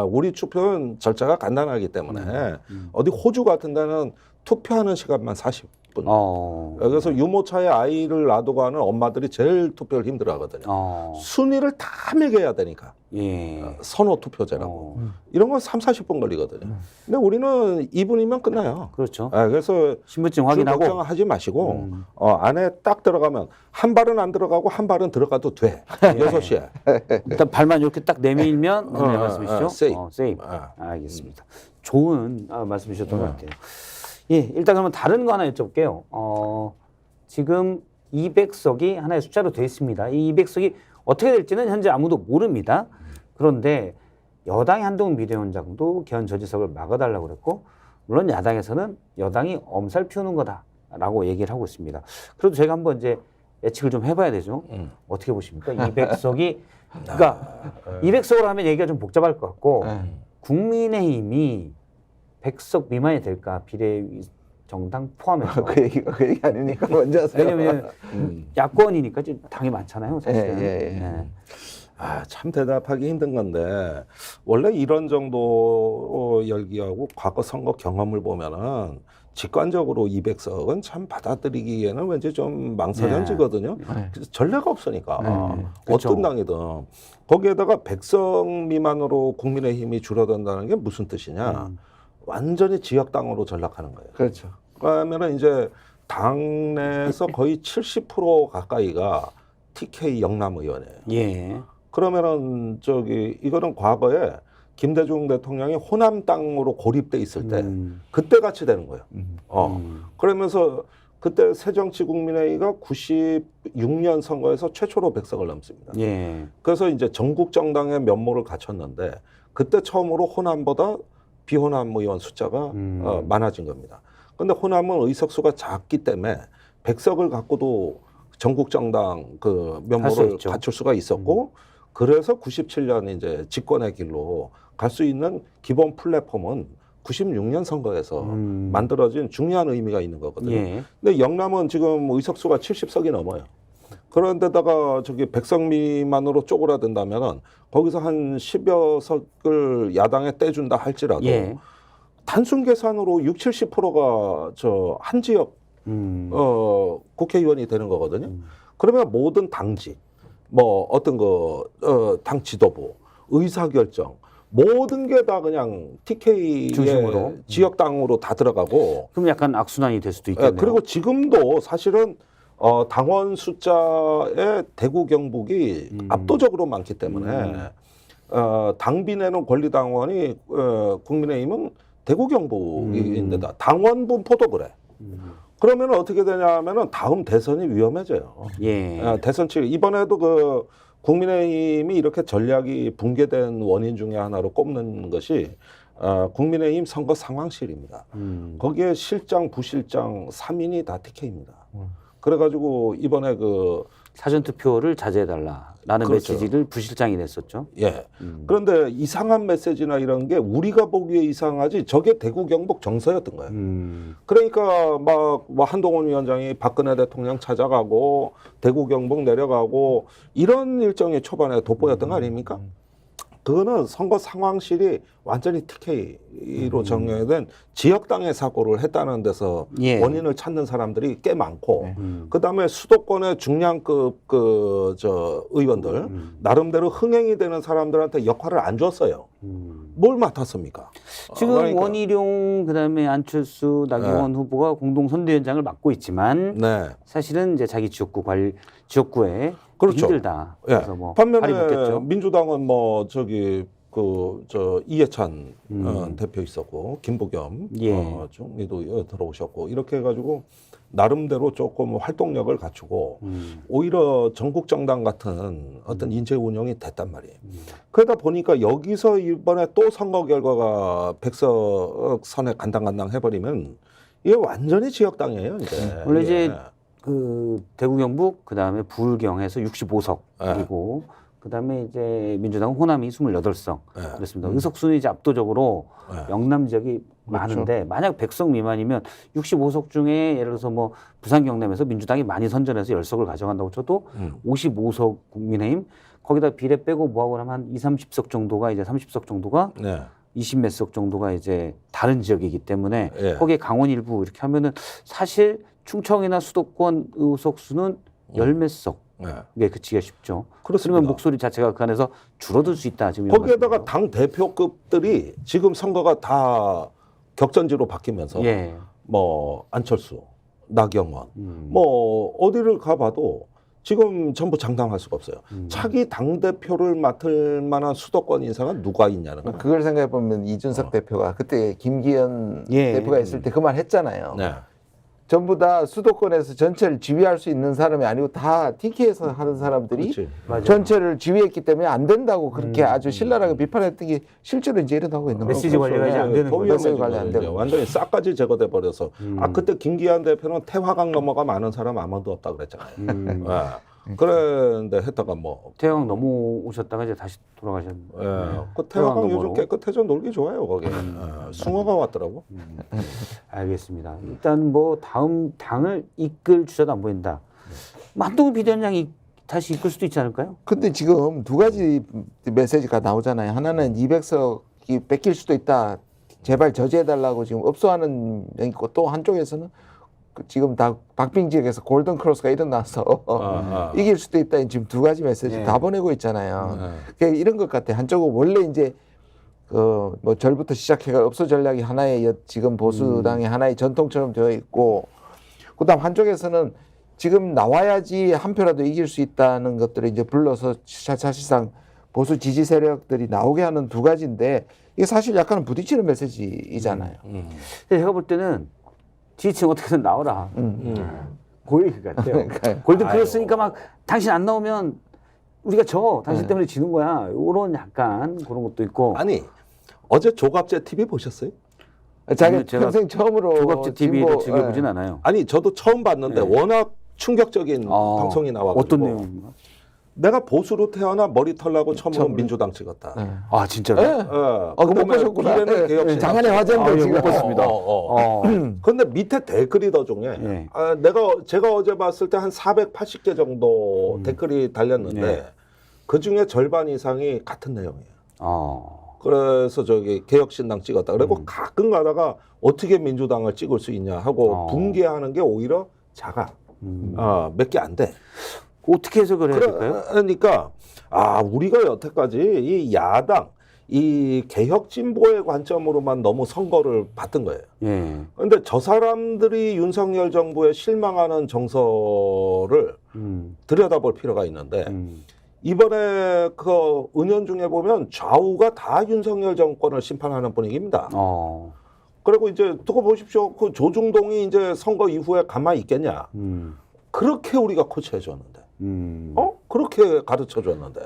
우리 투표는 절차가 간단하기 때문에 어디 호주 같은 데는 투표하는 시간만 40분. 그래서 유모차에 아이를 놔두고 하는 엄마들이 제일 투표를 힘들어하거든요. 순위를 다 매겨야 되니까. 선호 투표제라고. 이런 건 30-40분 걸리거든요. 근데 우리는 2분이면 끝나요. 그렇죠. 그래서 신분증 확인하고 걱정하지 마시고 안에 딱 들어가면 한 발은 안 들어가고 한 발은 들어가도 돼. 6시에. 일단 발만 이렇게 딱 내밀면 말씀이시죠? 세이브. 알겠습니다. 좋은 말씀이셨던 것 같아요. 일단 그러면 다른 거 하나 여쭤볼게요. 지금 200석이 하나의 숫자로 되어 있습니다. 이 200석이 어떻게 될지는 현재 아무도 모릅니다. 그런데 여당의 한동훈 비대위원장도 개헌 저지석을 막아달라고 그랬고, 물론 야당에서는 여당이 엄살 피우는 거다라고 얘기를 하고 있습니다. 그래도 제가 한번 이제 예측을 좀 해봐야 되죠. 어떻게 보십니까? 200석이 그러니까 200석으로 하면 얘기가 좀 복잡할 것 같고 국민의힘이 100석 미만이 될까? 비례 정당 포함해서. 그 얘기 아니니까 먼저 하세요. 왜냐면 야권이니까 좀 당이 많잖아요, 사실은. 참 대답하기 힘든 건데 원래 이런 정도 열기하고 과거 선거 경험을 보면은 직관적으로 200석은 참 받아들이기에는 왠지 좀 망설여지거든요. 전례가 없으니까 어떤 당이든 거기에다가 100석 미만으로 국민의힘이 줄어든다는 게 무슨 뜻이냐? 완전히 지역당으로 전락하는 거예요. 그렇죠. 그러면은 이제 당내에서 거의 70% 가까이가 TK 영남 의원이에요. 그러면은 이거는 과거에 김대중 대통령이 호남 땅으로 고립돼 있을 때 그때 같이 되는 거예요. 그러면서 그때 새정치국민회의가 96년 선거에서 최초로 100석을 넘습니다. 그래서 이제 전국 정당의 면모를 갖췄는데 그때 처음으로 호남보다 비호남 의원 숫자가 많아진 겁니다. 그런데 호남은 의석수가 작기 때문에 100석을 갖고도 전국 정당 그 면모를 갖출 수가 있었고 그래서 97년 이제 집권의 길로 갈 수 있는 기본 플랫폼은 96년 선거에서 만들어진 중요한 의미가 있는 거거든요. 근데 영남은 지금 의석수가 70석이 넘어요. 그런데다가 100석 미만으로 쪼그라든다면은 거기서 한 10여 석을 야당에 떼준다 할지라도 단순 계산으로 60-70%가 한 지역 국회의원이 되는 거거든요. 그러면 모든 당직, 뭐 어떤 당 지도부, 의사결정 모든 게 다 그냥 TK의 중심으로 지역당으로 다 들어가고. 그럼 약간 악순환이 될 수도 있겠네요. 그리고 지금도 사실은 당원 숫자의 대구 경북이 압도적으로 많기 때문에 당비 내는 권리당원이 국민의힘은 대구 경북인데다 당원 분포도 그래. 그러면 어떻게 되냐면은 다음 대선이 위험해져요. 대선 치 이번에도 그 국민의힘이 이렇게 전략이 붕괴된 원인 중에 하나로 꼽는 것이 국민의힘 선거 상황실입니다. 거기에 실장, 부실장 3인이 다 TK입니다. 그래가지고 이번에 그 사전투표를 자제해달라라는 그렇죠. 메시지를 부실장이 냈었죠. 그런데 이상한 메시지나 이런 게 우리가 보기에 이상하지 저게 대구 경북 정서였던 거예요. 그러니까 막 뭐 한동훈 위원장이 박근혜 대통령 찾아가고 대구 경북 내려가고 이런 일정이 초반에 돋보였던 거 아닙니까? 그거는 선거 상황실이 완전히 TK로 정형된 지역당의 사고를 했다는 데서 원인을 찾는 사람들이 꽤 많고, 그 다음에 수도권의 중량급 의원들 나름대로 흥행이 되는 사람들한테 역할을 안 줬어요. 뭘 맡았습니까? 지금 그러니까. 원희룡 그다음에 안철수 나경원 후보가 공동 선대위원장을 맡고 있지만 사실은 이제 자기 지역구에 그렇죠. 힘들다. 그래서 뭐 발이 반면에 붙겠죠. 민주당은 뭐 이해찬 대표 있었고 김부겸 총리도 들어오셨고 이렇게 해가지고 나름대로 조금 활동력을 갖추고 오히려 전국 정당 같은 어떤 인재 운영이 됐단 말이에요. 그러다 보니까 여기서 이번에 또 선거 결과가 백석선에 간당간당 해버리면 이게 완전히 지역당이에요. 이제 원래 이제 그 대구 경북 그다음에 부울경에서 65석 그리고 그다음에 이제 민주당은 호남이 28석 그렇습니다. 의석수는 이제 압도적으로 영남 지역이 많은데 만약 100석 미만이면 65석 중에 예를 들어서 뭐 부산 경남에서 민주당이 많이 선전해서 10석을 가져간다고 쳐도 55석 국민의힘 거기다 비례 빼고 뭐하고 하면 한 20, 30석 정도가 이제 30석 정도가 20 몇 석 정도가 이제 다른 지역이기 때문에 거기에 강원 일부 이렇게 하면은 사실 충청이나 수도권 의석수는 열 몇 석. 네, 그치기가 쉽죠. 그러면 목소리 자체가 그 안에서 줄어들 수 있다. 지금 거기에다가 당 대표급들이 지금 선거가 다 격전지로 바뀌면서 뭐 안철수, 나경원, 뭐 어디를 가봐도 지금 전부 장담할 수가 없어요. 차기 당 대표를 맡을 만한 수도권 인사가 누가 있냐는 거예요. 그걸 생각해 보면 이준석 대표가 그때 김기현 대표가 있을 때 그 말 했잖아요. 전부 다 수도권에서 전체를 지휘할 수 있는 사람이 아니고 다 TK에서 하는 사람들이 전체를 지휘했기 때문에 안 된다고 그렇게 아주 신랄하게 비판했던 게 실제로 이제 일어나고 있는 거죠. 메시지 관리가 안 되는 거예요. 메시지 관리 안 되고 완전히 싹까지 제거돼 버려서 그때 김기현 대표는 태화강 넘어가 많은 사람 아무도 없다 그랬잖아요. 그런데 했다가 뭐 태화강 넘어오셨다가 이제 다시 돌아가셨는데 그 태화강 요즘 깨끗해져 놀기 좋아요 거기. 숭어가 왔더라고. 알겠습니다. 일단 뭐 다음 당을 이끌 주자도 안 보인다. 한동훈 비대위원장이 다시 이끌 수도 있지 않을까요? 근데 지금 두 가지 메시지가 나오잖아요. 하나는 200석이 뺏길 수도 있다. 제발 저지해달라고 지금 업소하는 명 있고 또 한쪽에서는 지금 다 박빙 지역에서 골든 크로스가 일어나서 이길 수도 있다. 지금 두 가지 메시지 다 보내고 있잖아요. 그러니까 이런 것 같아. 한쪽은 원래 이제 뭐 절부터 시작해가 업소 전략이 하나의 지금 보수당의 하나의 전통처럼 되어 있고, 그다음 한쪽에서는 지금 나와야지 한 표라도 이길 수 있다는 것들을 이제 불러서 사실상 보수 지지 세력들이 나오게 하는 두 가지인데 이게 사실 약간은 부딪히는 메시지이잖아요. 근데 제가 볼 때는 지지층 어떻게든 나오라. 그 얘기 같아요. 골든 크로스니까 막 당신 안 나오면 우리가 당신 때문에 지는 거야. 이런 약간 그런 것도 있고. 아니 어제 조갑제 TV 보셨어요? 자기 평생 처음으로 조갑제 TV를 즐겨보진 않아요. 아니 저도 처음 봤는데 워낙 충격적인 방송이 나와가지고. 어떤 내용인가? 내가 보수로 태어나 머리털 나고 처음으로 민주당 찍었다. 아 진짜요? 못 보셨구나. 장안의 화제인데 지금 못 봤습니다. 그런데 밑에 댓글이 더 중요해. 제가 어제 봤을 때 한 480개 정도 댓글이 달렸는데 그 중에 절반 이상이 같은 내용이에요. 그래서 개혁신당 찍었다. 그리고 가끔 가다가 어떻게 민주당을 찍을 수 있냐 하고 붕괴하는 게 오히려 작아. 몇 개 안 돼. 어떻게 해석을 해야 될까요? 그러니까 우리가 여태까지 이 야당, 이 개혁 진보의 관점으로만 너무 선거를 봤던 거예요. 그런데 저 사람들이 윤석열 정부에 실망하는 정서를 들여다볼 필요가 있는데 이번에 그 은연중에 보면 좌우가 다 윤석열 정권을 심판하는 분위기입니다. 그리고 이제 두고 보십시오. 그 조중동이 이제 선거 이후에 가만히 있겠냐? 그렇게 우리가 코치해 줬는데, 그렇게 가르쳐 줬는데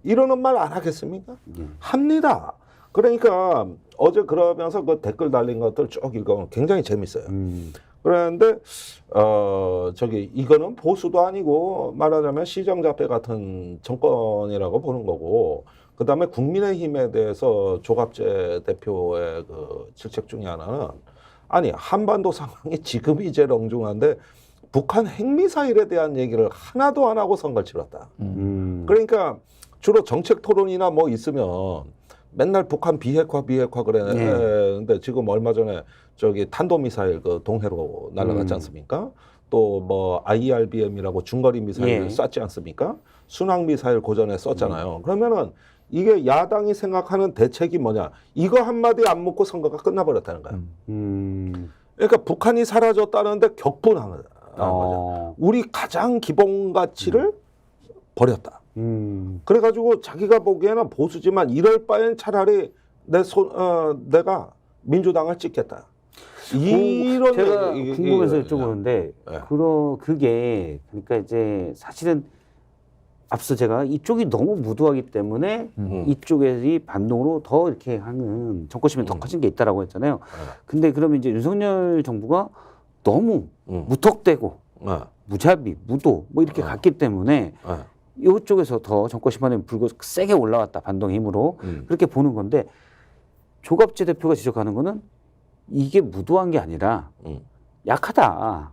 이러는 말 안 하겠습니까? 합니다. 그러니까 어제 그러면서 그 댓글 달린 것들 쭉 읽어보면 굉장히 재밌어요. 그런데 이거는 보수도 아니고 말하자면 시정잡배 같은 정권이라고 보는 거고, 그 다음에 국민의힘에 대해서 조갑재 대표의 그 질책 중에 하나는, 아니 한반도 상황이 지금 이제 렁중한데 북한 핵미사일에 대한 얘기를 하나도 안 하고 선거를 치렀다. 그러니까 주로 정책 토론이나 뭐 있으면 맨날 북한 비핵화 그래. 근데 지금 얼마 전에 탄도미사일 그 동해로 날아갔지 않습니까? 또 뭐 IRBM이라고 중거리 미사일을 쐈지 않습니까? 순항미사일 고전에 썼잖아요. 그러면은 이게 야당이 생각하는 대책이 뭐냐? 이거 한마디 안 묻고 선거가 끝나버렸다는 거예요. 그러니까 북한이 사라졌다는데 격분하는 거죠. 우리 가장 기본 가치를 버렸다. 그래가지고 자기가 보기에는 보수지만 이럴 바엔 차라리 내가 민주당을 찍겠다. 이런 제가 궁금해서 여쭤보는데 그게 그러니까 이제 사실은 앞서 제가 이쪽이 너무 무도하기 때문에 이쪽이 반동으로 더 이렇게 하는 정권심이 더 커진 게 있다라고 했잖아요. 근데 그러면 이제 윤석열 정부가 너무 무턱대고 무자비, 무도 뭐 이렇게 갔기 때문에 이쪽에서 더 정권 심판이 불고 세게 올라왔다, 반동의 힘으로. 그렇게 보는 건데, 조갑재 대표가 지적하는 거는 이게 무도한 게 아니라 약하다.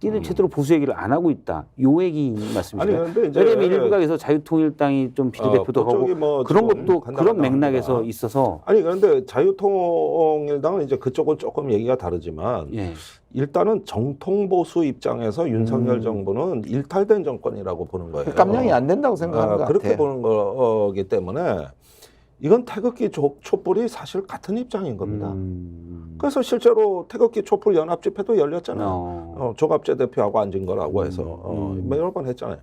니는 제대로 보수 얘기를 안 하고 있다. 요 얘기 말씀이시죠. 왜냐면 일부각에서 자유통일당이 좀 비례대표도 하고 뭐 그런 것도 그런 맥락에서 있어서. 아니 그런데 자유통일당은 이제 그쪽은 조금 얘기가 다르지만 일단은 정통보수 입장에서 윤석열 정부는 일탈된 정권이라고 보는 거예요. 깜냥이 안 된다고 생각하는 것 같아요. 그렇게 보는 거기 때문에 이건 태극기 촛불이 사실 같은 입장인 겁니다. 그래서 실제로 태극기 촛불 연합 집회도 열렸잖아요. 조갑재 대표하고 앉은 거라고 해서 여러 번 했잖아요.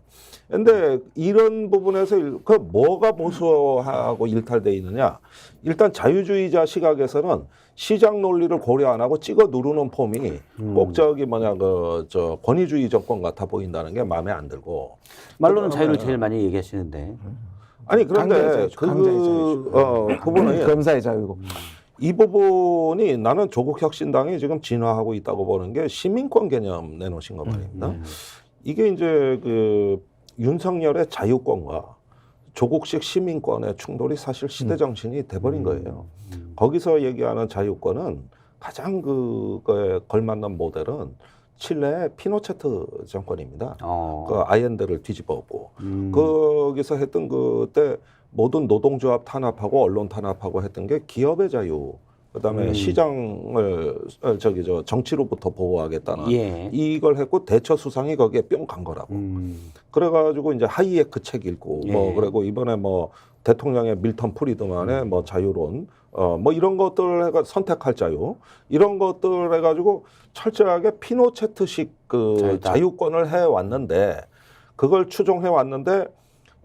근데 이런 부분에서 그 뭐가 보수하고 일탈돼 있느냐? 일단 자유주의자 시각에서는 시장 논리를 고려 안 하고 찍어 누르는 폼이 꼭 권위주의 정권 같아 보인다는 게 마음에 안 들고. 말로는 자유를 제일 많이 얘기하시는데. 아니 그런데 부분은 검사의 자유고 이 부분이 나는 조국혁신당이 지금 진화하고 있다고 보는 게 시민권 개념 내놓으신 거 말입니다. 이게 이제 그 윤석열의 자유권과 조국식 시민권의 충돌이 사실 시대 정신이 돼버린 거예요. 거기서 얘기하는 자유권은 가장 그거에 걸맞는 모델은 칠레의 피노체트 정권입니다. 그 아옌데를 뒤집어 엎고 거기서 했던 그때 모든 노동조합 탄압하고 언론 탄압하고 했던 게 기업의 자유, 그다음에 시장을 정치로부터 보호하겠다는 이걸 했고 대처 수상이 거기에 뿅 간 거라고. 그래가지고 이제 하이에크 책 읽고 뭐 그리고 이번에 뭐 대통령의 밀턴 프리드만의 뭐 자유론 뭐 이런 것들 해가 선택할 자유 이런 것들 해가지고 철저하게 피노체트식 그 자유권을 해 왔는데 그걸 추종해 왔는데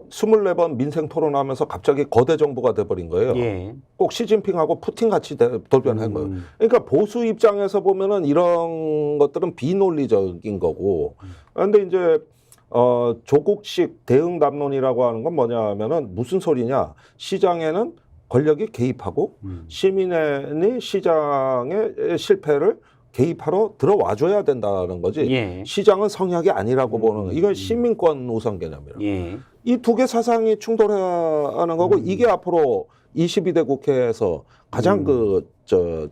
24번 민생 토론하면서 갑자기 거대 정부가 돼버린 거예요. 꼭 시진핑하고 푸틴 같이 돌변한 거예요. 그러니까 보수 입장에서 보면은 이런 것들은 비논리적인 거고. 그런데 이제 조국식 대응 담론이라고 하는 건 뭐냐 하면은 무슨 소리냐? 시장에는 권력이 개입하고 시민이 시장의 실패를 개입하러 들어와줘야 된다는 거지. 시장은 성향이 아니라고 보는 이건 시민권 우선 개념이라고. 이 두 개 사상이 충돌하는 거고 이게 앞으로 22대 국회에서 가장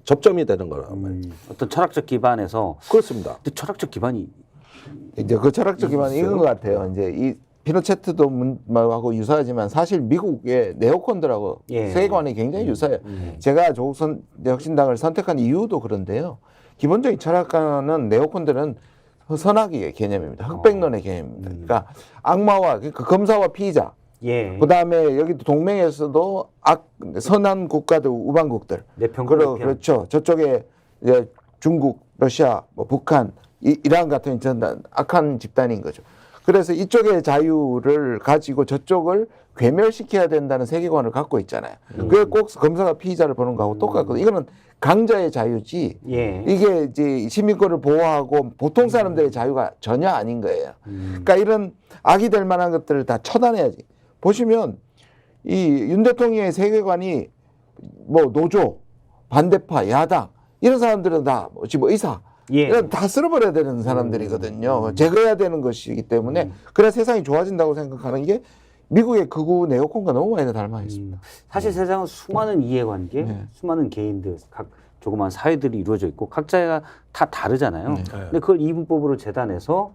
접점이 되는 거란 말이에요. 어떤 철학적 기반에서. 그렇습니다. 근데 철학적 기반이 이제 그 철학적 기반이 이건 것 같아요. 이제 이 피노체트도 하고 유사하지만 사실 미국의 네오콘들하고 세계관이 굉장히 유사해요. 제가 조국 혁신당을 선택한 이유도 그런데요. 기본적인 철학가는 네오콘들은 선악의 개념입니다. 흑백론의 개념입니다. 그러니까 악마와 그 검사와 피의자. 그다음에 여기 동맹에서도 선한 국가들, 우방국들. 그렇죠. 저쪽에 중국, 러시아, 뭐 북한, 이란 같은 악한 집단인 거죠. 그래서 이쪽의 자유를 가지고 저쪽을 괴멸시켜야 된다는 세계관을 갖고 있잖아요. 그게 꼭 검사가 피의자를 보는 거하고 똑같거든요. 이거는 강자의 자유지 예. 이게 이제 시민권을 보호하고 보통 사람들의 자유가 전혀 아닌 거예요. 그러니까 이런 악이 될 만한 것들을 다 처단해야지. 보시면 이 윤 대통령의 세계관이 뭐 노조, 반대파, 야당 이런 사람들은 다 지금 의사 예. 이런 다 쓸어버려야 되는 사람들이거든요. 제거해야 되는 것이기 때문에 그래야 세상이 좋아진다고 생각하는 게 미국의 극우 네오콘과 너무 많이 닮아 있습니다. 사실 세상은 수많은 이해관계, 수많은 개인들, 각 조그만 사회들이 이루어져 있고 각자가 다 다르잖아요. 근데 그걸 이분법으로 재단해서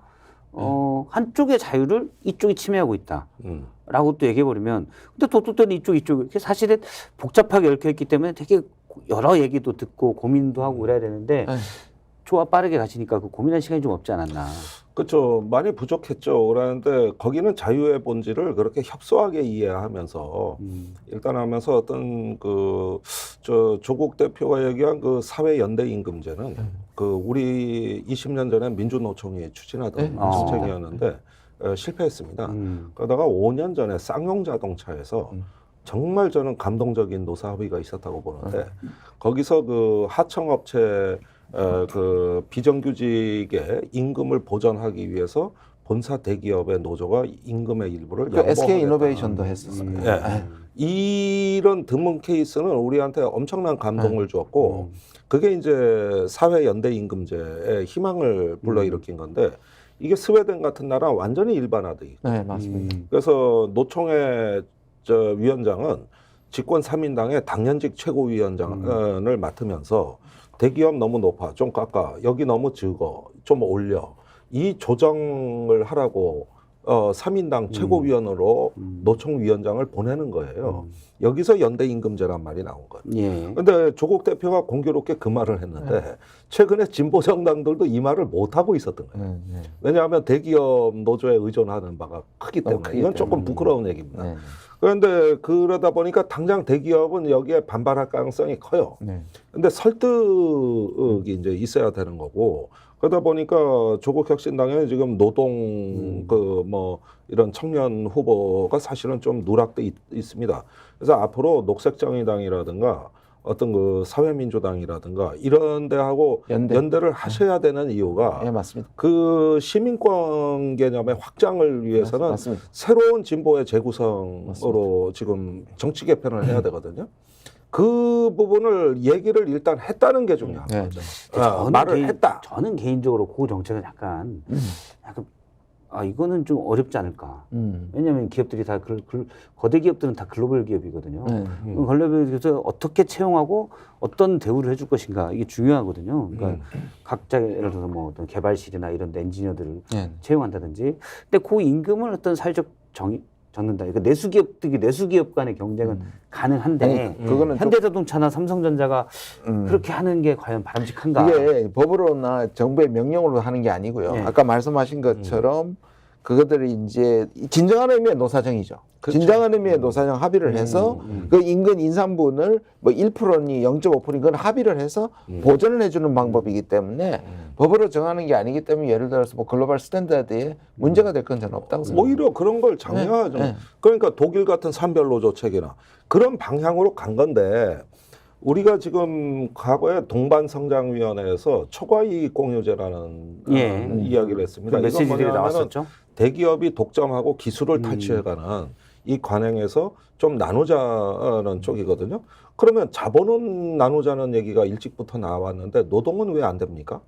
한쪽의 자유를 이쪽이 침해하고 있다. 라고 또 얘기해버리면 근데 또 이쪽 사실은 복잡하게 얽혀있기 때문에 되게 여러 얘기도 듣고 고민도 하고 그래야 되는데 좋아 빠르게 가시니까 그 고민할 시간이 좀 없지 않았나. 그렇죠. 많이 부족했죠. 그러는데 거기는 자유의 본질을 그렇게 협소하게 이해하면서 일단 하면서 어떤 조국 대표가 얘기한 그 사회 연대 임금제는 그 우리 20년 전에 민주노총이 추진하던 정책이었는데 실패했습니다. 그러다가 5년 전에 쌍용 자동차에서 정말 저는 감동적인 노사 합의가 있었다고 보는데 거기서 그 하청업체 그 비정규직의 임금을 보전하기 위해서 본사 대기업의 노조가 임금의 일부를 그 SK 이노베이션도 했었어요. 예. 이런 드문 케이스는 우리한테 엄청난 감동을 주었고 그게 이제 사회 연대 임금제의 희망을 불러일으킨 건데 이게 스웨덴 같은 나라 완전히 일반화돼 있고. 네, 맞습니다. 그래서 노총의 위원장은 집권 3인당의 당연직 최고위원장을 맡으면서 대기업 너무 높아, 좀 깎아. 여기 너무 적어, 좀 올려. 이 조정을 하라고 3인당 최고위원으로 노총 위원장을 보내는 거예요. 여기서 연대임금제란 말이 나온 거예요. 그런데 조국 대표가 공교롭게 그 말을 했는데 최근에 진보 정당들도 이 말을 못 하고 있었던 거예요. 왜냐하면 대기업 노조에 의존하는 바가 크기 때문에 이건 조금 부끄러운 얘기입니다. 그런데 그러다 보니까 당장 대기업은 여기에 반발할 가능성이 커요. 근데 설득이 이제 있어야 되는 거고 그러다 보니까 조국 혁신당에 지금 노동 뭐 이런 청년 후보가 사실은 좀 누락돼 있습니다. 그래서 앞으로 녹색정의당이라든가 어떤 그 사회민주당이라든가 이런 데하고 연대를 하셔야 되는 이유가 맞습니다. 그 시민권 개념의 확장을 위해서는 맞습니다. 새로운 진보의 재구성으로 지금 정치 개편을 해야 되거든요. 그 부분을 얘기를 일단 했다는 게 중요한 거죠. 말을 했다. 저는 개인적으로 그 정책은 약간 이거는 좀 어렵지 않을까. 왜냐하면 기업들이 다 거대 기업들은 다 글로벌 기업이거든요. 글로벌 기업에서 어떻게 채용하고 어떤 대우를 해줄 것인가 이게 중요하거든요. 그러니까 각자 예를 들어서 뭐 어떤 개발실이나 이런 데 엔지니어들을 채용한다든지. 근데 그 임금을 어떤 사회적 정의 적는다. 그러니까 내수기업 간의 경쟁은 가능한데 그거는 현대자동차나 삼성전자가 그렇게 하는 게 과연 바람직한가? 이게 법으로나 정부의 명령으로 하는 게 아니고요. 아까 말씀하신 것처럼 그것들이 이제 진정한 의미의 노사정이죠. 그렇죠. 진정한 의미의 노사정 합의를 해서 그 인근 인상분을 뭐 1%니 0.5%니 그건 합의를 해서 보전을 해주는 방법이기 때문에 법으로 정하는 게 아니기 때문에 예를 들어서 뭐 글로벌 스탠다드에 문제가 될 건 저는 없다고 생각합니다. 오히려 그런 걸 장려하죠. 그러니까 독일 같은 산별노조체계나 그런 방향으로 간 건데 우리가 지금 과거에 동반성장위원회에서 초과이익공유제라는 이야기를 했습니다. 그 메시지들이 나왔었죠. 대기업이 독점하고 기술을 탈취해가는 이 관행에서 좀 나누자는 쪽이거든요. 그러면 자본은 나누자는 얘기가 일찍부터 나왔는데 노동은 왜 안 됩니까?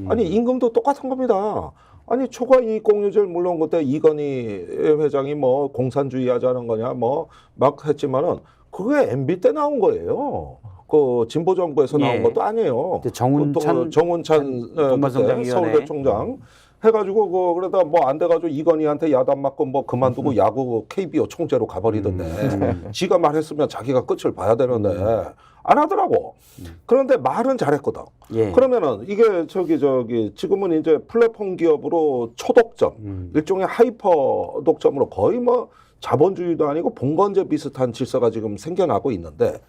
아니 임금도 똑같은 겁니다. 아니 초과이익공유제를 물론 그때 이건희 회장이 뭐 공산주의 하자는 거냐 뭐 막 했지만은 그게 MB 때 나온 거예요. 그 진보 정부에서 나온 것도 아니에요. 정운찬 서울대 총장 해가지고 그러다 뭐 안 돼가지고 이건희한테 야단 맞고 뭐 그만두고 야구 KBO 총재로 가버리던데 지가 말했으면 자기가 끝을 봐야 되는데 안 하더라고. 그런데 말은 잘했거든. 그러면은 이게 지금은 이제 플랫폼 기업으로 초독점, 일종의 하이퍼 독점으로 거의 뭐 자본주의도 아니고 봉건제 비슷한 질서가 지금 생겨나고 있는데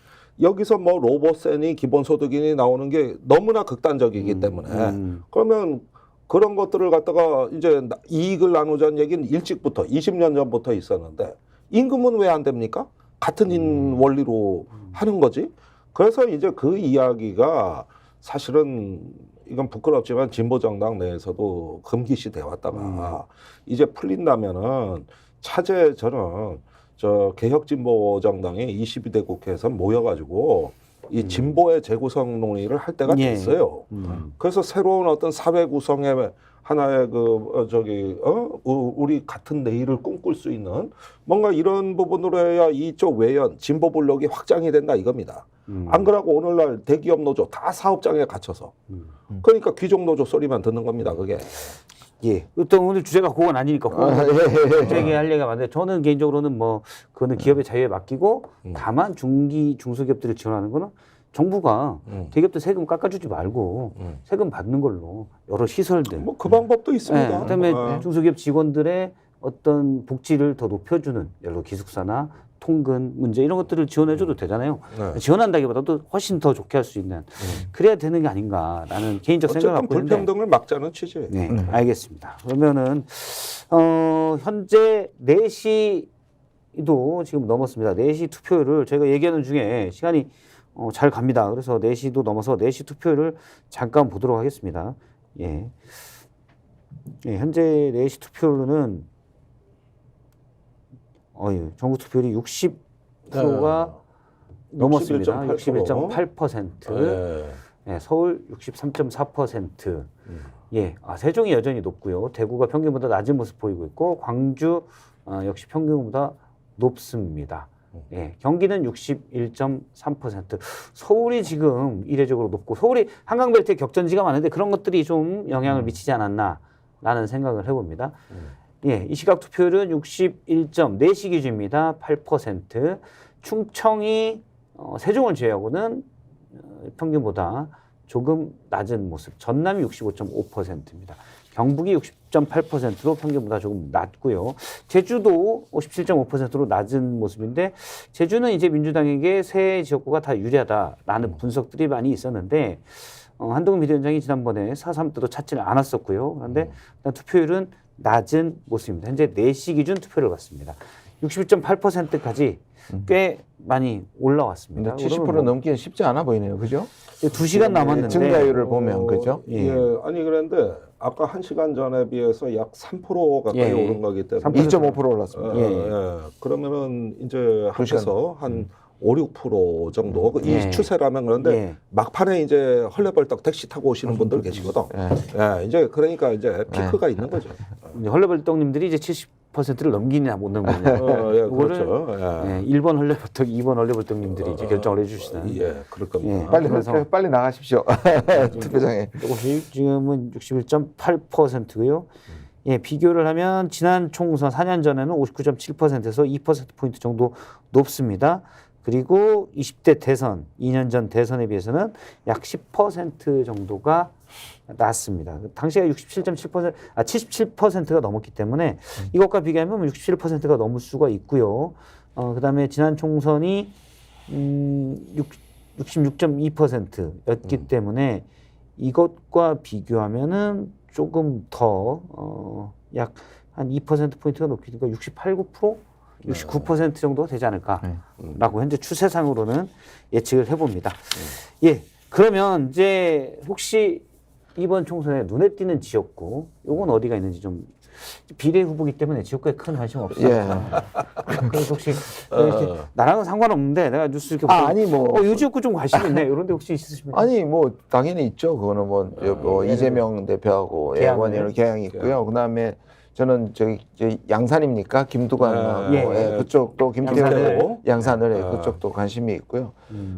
여기서 뭐 로봇세니 기본소득이니 나오는 게 너무나 극단적이기 때문에 그러면 그런 것들을 갖다가 이제 이익을 나누자는 얘기는 일찍부터 20년 전부터 있었는데 임금은 왜 안 됩니까? 같은 원리로 하는 거지. 그래서 이제 그 이야기가 사실은 이건 부끄럽지만 진보정당 내에서도 금기시 돼 왔다가 이제 풀린다면은 차제 저는 저 개혁진보정당이 22대 국회에서 모여가지고 이 진보의 재구성 논의를 할 때가 됐어요. 그래서 새로운 어떤 사회 구성의 하나의 우리 같은 내일을 꿈꿀 수 있는 뭔가 이런 부분으로 해야 이쪽 외연 진보 블록이 확장이 된다 이겁니다. 안 그러고 오늘날 대기업 노조 다 사업장에 갇혀서 그러니까 귀족 노조 소리만 듣는 겁니다. 그게. 예. 또 오늘 주제가 그건 아니니까 그 얘기할 얘기가 많은데 저는 개인적으로는 뭐 그거는 기업의 자유에 맡기고 다만 중소기업들을 지원하는 거는 정부가 대기업들 세금 깎아주지 말고 세금 받는 걸로 여러 시설들 뭐 그 방법도 있습니다. 그다음에 중소기업 직원들의 어떤 복지를 더 높여주는 예를 들어 기숙사나 통근 문제 이런 것들을 지원해줘도 되잖아요. 지원한다기보다도 훨씬 더 좋게 할 수 있는 그래야 되는 게 아닌가라는 개인적 생각을 갖고 있는데 불평등을 막자는 취지. 네, 알겠습니다. 그러면은 현재 4시도 지금 넘었습니다. 4시 투표율을 저희가 얘기하는 중에 시간이 잘 갑니다. 그래서 4시도 넘어서 4시 투표율을 잠깐 보도록 하겠습니다. 예, 현재 4시 투표율은 전국 투표율이 60%가 넘었습니다. 61.8%. 네, 서울 63.4%. 예, 세종이 여전히 높고요. 대구가 평균보다 낮은 모습 보이고 있고 광주 역시 평균보다 높습니다. 예, 경기는 61.3%. 서울이 지금 이례적으로 높고 서울이 한강벨트에 격전지가 많은데 그런 것들이 좀 영향을 미치지 않았나라는 생각을 해봅니다. 예, 이 시각 투표율은 4시 기준입니다. 8%. 충청이 세종을 제외하고는 평균보다 조금 낮은 모습. 전남이 65.5%입니다. 경북이 60.8%로 평균보다 조금 낮고요. 제주도 57.5%로 낮은 모습인데 제주는 이제 민주당에게 새 지역구가 다 유리하다라는 분석들이 많이 있었는데 한동훈 비대위원장이 지난번에 4.3 때도 찾지는 않았었고요. 그런데 투표율은 낮은 모습입니다. 현재 4시 기준 투표를 받습니다. 61.8%까지 꽤 많이 올라왔습니다. 70% 넘기는 쉽지 않아 보이네요. 그죠? 2시간 남았는데 증가율을 보면 그죠? 예. 아니 그런데 아까 1시간 전에 비해서 약 3% 가까이 오른 거기 때문에 2.5% 올랐습니다. 그러면은 이제 합해서 한 5, 6% 정도 이 추세라면 그런데 막판에 이제 헐레벌떡 택시 타고 오시는 분들 계시거든. 이제 그러니까 이제 피크가 있는 거죠. 헐레벌떡님들이 이제 70%를 넘기냐 못 넘기냐. 그렇죠. 1번 헐레벌떡, 2번 헐레벌떡님들이 이제 결정을 해주시는. 그럴 겁니다. 빨리 나가십시오. 투표장에. 지금은 61.8%고요. 예, 비교를 하면 지난 총선 4년 전에는 59.7%에서 2%포인트 정도 높습니다. 그리고 20대 대선, 2년 전 대선에 비해서는 약 10% 정도가 낮습니다. 당시가 67.7%, 77%가 넘었기 때문에 이것과 비교하면 67%가 넘을 수가 있고요. 그 다음에 지난 총선이 66.2%였기 때문에 이것과 비교하면은 조금 더, 약 한 2%포인트가 높으니까 68, 9%? 69% 정도 되지 않을까라고 현재 추세상으로는 예측을 해봅니다. 예, 그러면 이제 혹시 이번 총선에 눈에 띄는 지역구, 요건 어디가 있는지 좀 비례 후보기 때문에 지역구에 큰 관심 없어요. 그래서 혹시 이렇게 나랑은 상관없는데 내가 뉴스 이렇게 아니 뭐 요 지역구 좀 관심 있네. 이런데 혹시 있으십니까? 아니 뭐 당연히 있죠. 그거는 뭐 이재명 대표하고 원희룡 개항이 있고요. 그다음에 저는 저기 양산입니까? 김두관 그쪽도 김태호 양산을 그쪽도 관심이 있고요.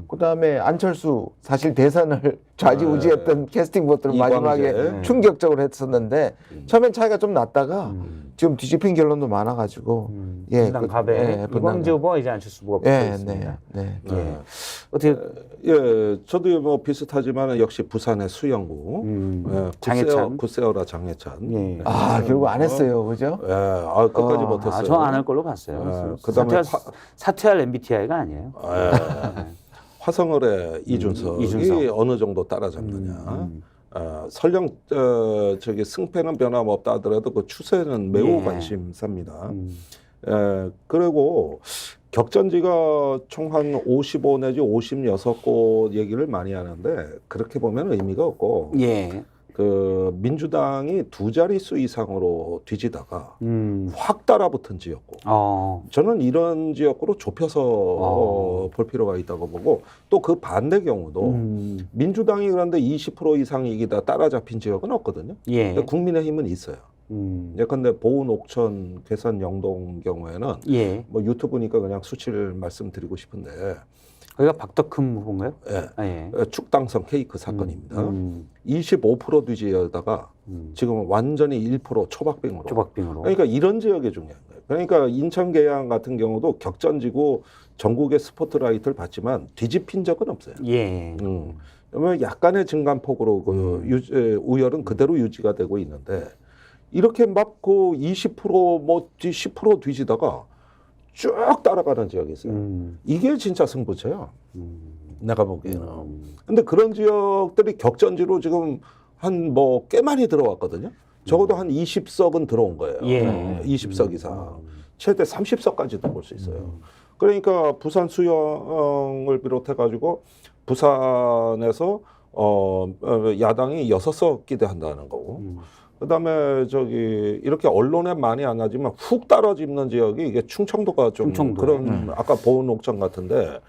그다음에 안철수 사실 대선을 좌지우지했던 캐스팅 보트를 마지막에 충격적으로 했었는데 처음엔 차이가 좀 났다가 지금 뒤집힌 결론도 많아가지고 분당 갑에 이광재 후보가 이제 안철수 후보가 붙어 있습니다. 어떻게 저도 뭐 비슷하지만 역시 부산의 수영구 장해찬 굿세어라 장해찬 결국 안 했어요, 그죠? 끝까지 못했어요. 저 안 할 걸로 봤어요. 그다음에 사퇴할 MBTI가 아니에요. 화성을의 이준석이 어느 정도 따라잡느냐. 설령 저기 승패는 변함없다 하더라도 그 추세는 매우 관심사입니다. 그리고 격전지가 총 한 55 내지 56곳 얘기를 많이 하는데 그렇게 보면 의미가 없고 그 민주당이 2자릿수 이상으로 뒤지다가 확 따라붙은 지역구. 저는 이런 지역구로 좁혀서 볼 필요가 있다고 보고 또 그 반대 경우도 민주당이 그런데 20% 이상 이기다 따라잡힌 지역은 없거든요. 근데 국민의힘은 있어요. 예컨대 보은, 옥천, 괴산, 영동 경우에는 뭐 유튜브니까 그냥 수치를 말씀드리고 싶은데 거기가 박덕흠 후보인가요? 축당선 케이크 사건입니다. 25% 뒤지다가 지금 완전히 1% 초박빙으로. 그러니까 이런 지역이 중요한 거예요. 그러니까 인천 계양 같은 경우도 격전지고 전국의 스포트라이트를 받지만 뒤집힌 적은 없어요. 그러면 약간의 증감폭으로 그 우열은 그대로 유지가 되고 있는데 이렇게 막 그 20% 뭐 10% 뒤지다가 쭉 따라가는 지역이 있어요. 이게 진짜 승부처예요. 내가 보기에는. 근데 그런 지역들이 격전지로 지금 한 뭐 꽤 많이 들어왔거든요. 적어도 한 20석은 들어온 거예요. 20석 이상. 최대 30석까지도 볼 수 있어요. 그러니까 부산 수영을 비롯해가지고 부산에서 야당이 6석 기대한다는 거고. 그다음에 저기 이렇게 언론에 많이 안 나지만 훅 떨어지는 지역이 이게 충청도가 좀 그런 아까 보은 옥천 같은데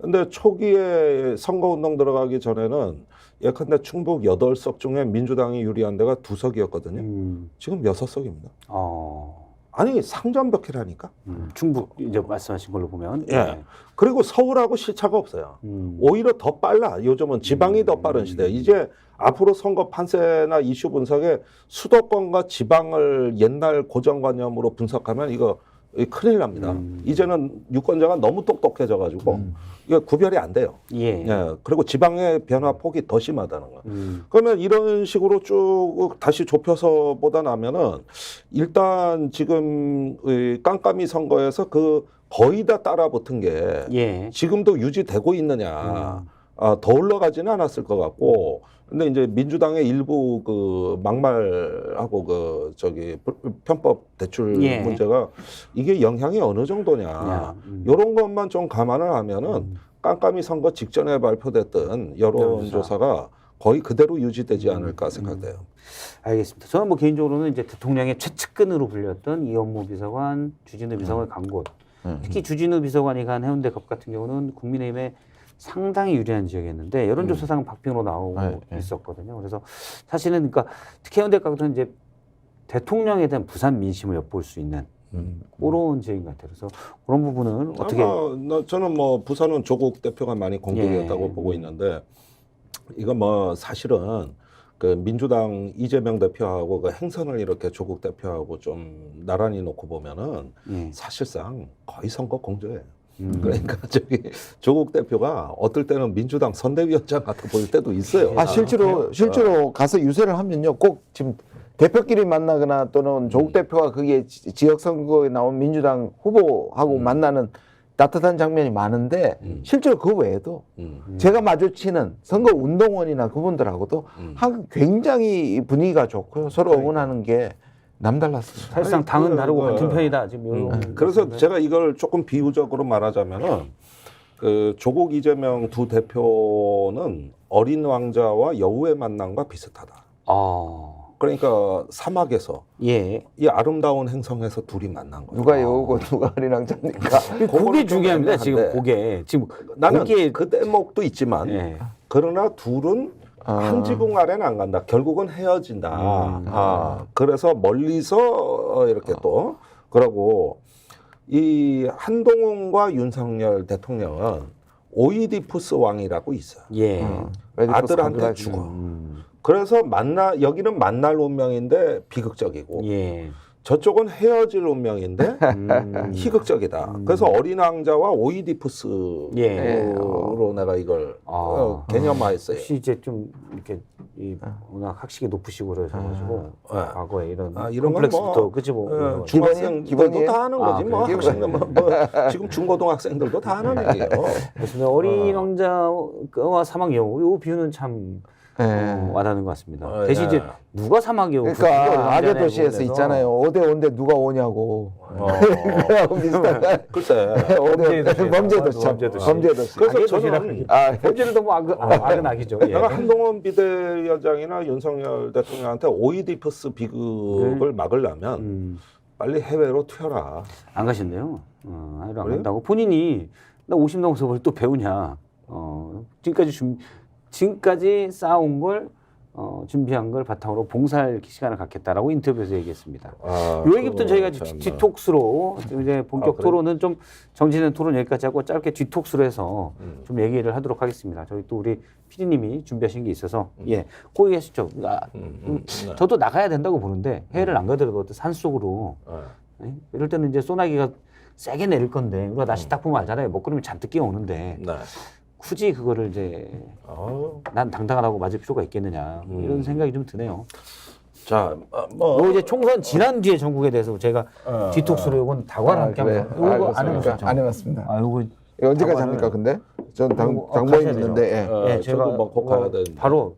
근데 초기에 선거운동 들어가기 전에는 예컨대 충북 8석 중에 민주당이 유리한 데가 2석이었거든요. 지금 6석입니다. 아니 상전벽해라니까. 충북 이제 말씀하신 걸로 보면. 그리고 서울하고 시차가 없어요. 오히려 더 빨라. 요즘은 지방이 더 빠른 시대. 이제 앞으로 선거 판세나 이슈 분석에 수도권과 지방을 옛날 고정관념으로 분석하면 이거 큰일 납니다. 이제는 유권자가 너무 똑똑해져가지고 이거 구별이 안 돼요. 그리고 지방의 변화 폭이 더 심하다는 거. 그러면 이런 식으로 쭉 다시 좁혀서 보다 나면은 일단 지금 깜깜이 선거에서 그 거의 다 따라붙은 게 지금도 유지되고 있느냐. 더 올라가지는 않았을 것 같고, 근데 이제 민주당의 일부 그 막말하고 그 저기 편법 대출 문제가 이게 영향이 어느 정도냐, 이런 것만 좀 감안을 하면은 깜깜이 선거 직전에 발표됐던 여론조사가 거의 그대로 유지되지 않을까 생각돼요. 알겠습니다. 저는 뭐 개인적으로는 이제 대통령의 최측근으로 불렸던 이현무 비서관, 주진우 비서관을 간 곳, 특히 주진우 비서관이 간 해운대갑 같은 경우는 국민의힘의 상당히 유리한 지역이었는데 여론조사상 박빙으로 나오고 있었거든요. 그래서 사실은 그러니까 특히 해운대갑은 이제 대통령에 대한 부산 민심을 엿볼 수 있는 그런 지역인 것 같아요. 그래서 그런 부분은 어떻게? 저는 뭐 부산은 조국 대표가 많이 공격이었다고 보고 있는데 이건 뭐 사실은 그 민주당 이재명 대표하고 그 행선을 이렇게 조국 대표하고 좀 나란히 놓고 보면은 사실상 거의 선거 공조예요. 그러니까 저기 조국 대표가 어떨 때는 민주당 선대위원장 같아 보일 때도 있어요. 실제로 가서 유세를 하면요, 꼭 지금 대표끼리 만나거나 또는 조국 대표가 그게 지역 선거에 나온 민주당 후보하고 만나는 따뜻한 장면이 많은데 실제로 그 외에도 제가 마주치는 선거 운동원이나 그분들하고도 굉장히 분위기가 좋고요, 서로 응원하는 게 남달랐습니다. 사실상 당은 다르고 같은 편이다 지금. 그래서 제가 이걸 조금 비유적으로 말하자면은 그 조국 이재명 두 대표는 어린 왕자와 여우의 만남과 비슷하다. 그러니까 사막에서 이 아름다운 행성에서 둘이 만난 거예요. 누가 여우고 누가 어린 왕자입니까? 그게 중요합니다. 지금 그게 지금 나는 그 대목도 있지만 그러나 둘은 한 지붕 아래는 안 간다. 결국은 헤어진다. 그래서 멀리서 이렇게 또 그러고 이 한동훈과 윤석열 대통령은 오이디푸스 왕이라고 있어요. 아들한테 죽어. 그래서 여기는 만날 운명인데 비극적이고 저쪽은 헤어질 운명인데 희극적이다. 그래서 어린 왕자와 오이디푸스로 내가 이걸 개념화했어요. 혹시 이제 좀 이렇게 워낙 학식이 높으시고 그러셔가지고 과거에 이런 콤플렉스부터 그치 뭐 중학생들도 다 하는 거지 뭐 학생들 뭐 지금 중고등학생들도 다 하는 얘기예요. 그렇습니다. 어린 왕자와 사막 여우 이 비유는 참 와닿는 것 같습니다. 대신 이제 누가 사막에 오고 그러니까 악의 도시에서 있잖아요. 5대5인데 누가 오냐고. 그거하고 비슷한 글쎄. 범죄 도시. 범죄 도시. 그래서 저는 범죄를 너무 악은 악이죠. 예. 내가 한동훈 비대위원장이나 윤석열 대통령한테 오이디푸스 비극을 막으려면 빨리 해외로 튀어라. 안 가신대요. 해외로 안 간다고. 본인이 나 50 넘어서 뭘 또 배우냐. 지금까지 쌓아온 걸 준비한 걸 바탕으로 봉사할 시간을 갖겠다라고 인터뷰에서 얘기했습니다. 이 얘기부터 저희가 뒤톡스로 이제 본격 토론은 좀 정치는 토론 여기까지 하고 짧게 뒤톡스로 해서 좀 얘기를 하도록 하겠습니다. 저희 또 우리 PD님이 준비하신 게 있어서 그 얘기 하시죠. 저도 나가야 된다고 보는데 해외를 안 가더라도 산 속으로 이럴 때는 이제 소나기가 세게 내릴 건데 우리가 날씨 딱 보면 알잖아요. 먹구름이 잔뜩 끼어오는데 굳이 그거를 이제 난 당당하다고 맞을 필요가 있겠느냐 이런 생각이 좀 드네요. 자, 이제 총선 지난 뒤에 전국에 대해서 제가 뒤톡스로 이건 다과를 함께 하면 이거 안 해보셨죠? 안 해봤습니다. 이거 언제까지 합니까? 근데 전 당모임 있는데 제가 뭐 꼭 가야 되는데 바로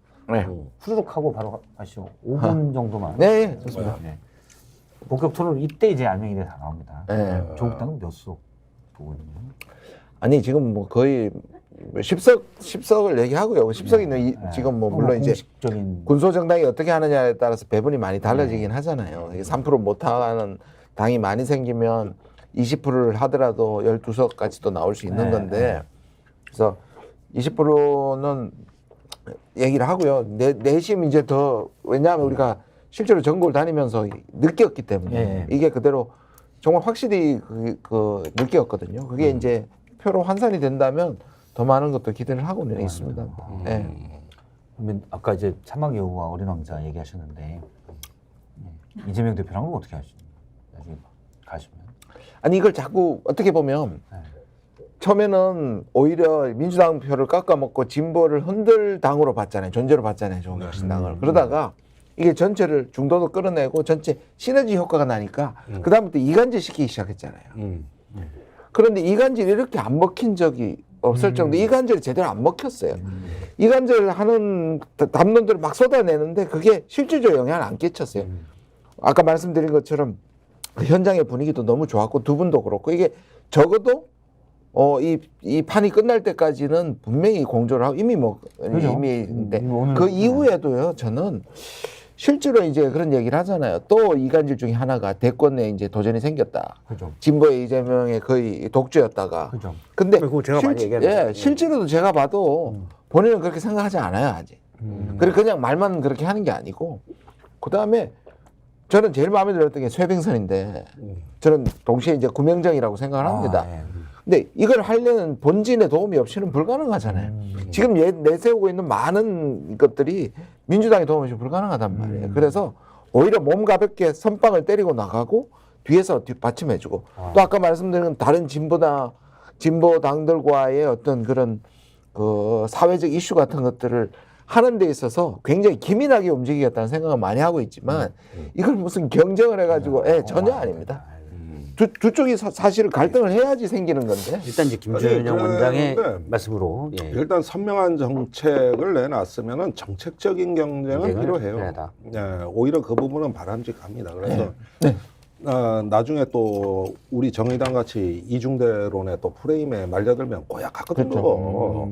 후루룩 하고 바로 가시죠. 5분 정도만. 네, 좋습니다. 본격 토론 이때 이제 알맹이 다 나옵니다. 조국 당은 몇 석 보고 있는 거예요? 아니 지금 뭐 거의 10석을 얘기하고요. 10석이 지금 뭐 물론 이제 군소 정당이 어떻게 하느냐에 따라서 배분이 많이 달라지긴 하잖아요. 이게 3% 못하는 당이 많이 생기면 20%를 하더라도 12석까지도 나올 수 있는 건데 그래서 20%는 얘기를 하고요. 내심 이제 더 왜냐하면 우리가 실제로 전국을 다니면서 느꼈기 때문에 이게 그대로 정말 확실히 느꼈거든요. 그게 이제 표로 환산이 된다면 더 많은 것도 기대를 하고는 있습니다. 그러면 아까 이제 사막 여우와 어린 왕자 얘기하셨는데 이재명 대표랑은 어떻게 하시나요? 나중에 가시면? 아니 이걸 자꾸 어떻게 보면 처음에는 오히려 민주당 표를 깎아먹고 진보를 흔들 당으로 봤잖아요. 존재로 봤잖아요. 조국혁신당을. 그러다가 이게 전체를 중도도 끌어내고 전체 시너지 효과가 나니까 그다음부터 이간질 시키기 시작했잖아요. 그런데 이간질이 이렇게 안 먹힌 적이 없을 정도 이간질이 제대로 안 먹혔어요. 이간질 하는 담론들을 막 쏟아내는데 그게 실질적 영향을 안 끼쳤어요. 아까 말씀드린 것처럼 현장의 분위기도 너무 좋았고 두 분도 그렇고 이게 적어도 이 판이 끝날 때까지는 분명히 공조를 하고 이미 근데 그 이후에도요 저는 실제로 이제 그런 얘기를 하잖아요. 또 이간질 중에 하나가 대권에 이제 도전이 생겼다. 진보의 이재명의 거의 독주였다가. 근데 실제로도 제가 봐도 본인은 그렇게 생각하지 않아요 아직. 그리고 그냥 말만 그렇게 하는 게 아니고 그 다음에 저는 제일 마음에 들었던 게 쇠빙선인데 저는 동시에 이제 구명정이라고 생각을 합니다. 근데 이걸 하려는 본진의 도움이 없이는 불가능하잖아요. 지금 내세우고 있는 많은 것들이 민주당의 도움 없이 불가능하단 말이에요. 그래서 오히려 몸 가볍게 선빵을 때리고 나가고 뒤에서 뒷받침해주고 또 아까 말씀드린 다른 진보당들과의 어떤 그런 그 사회적 이슈 같은 것들을 하는 데 있어서 굉장히 기민하게 움직이겠다는 생각을 많이 하고 있지만 이걸 무슨 경쟁을 해가지고 전혀 아닙니다. 두 쪽이 사실 갈등을 해야지 생기는 건데. 일단 이제 김준영 원장의 말씀으로 일단 선명한 정책을 내놨으면은 정책적인 경쟁은 필요해요. 오히려 그 부분은 바람직합니다. 그래서 나중에 또 우리 정의당 같이 이중대론의 또 프레임에 말려들면 고약하거든요.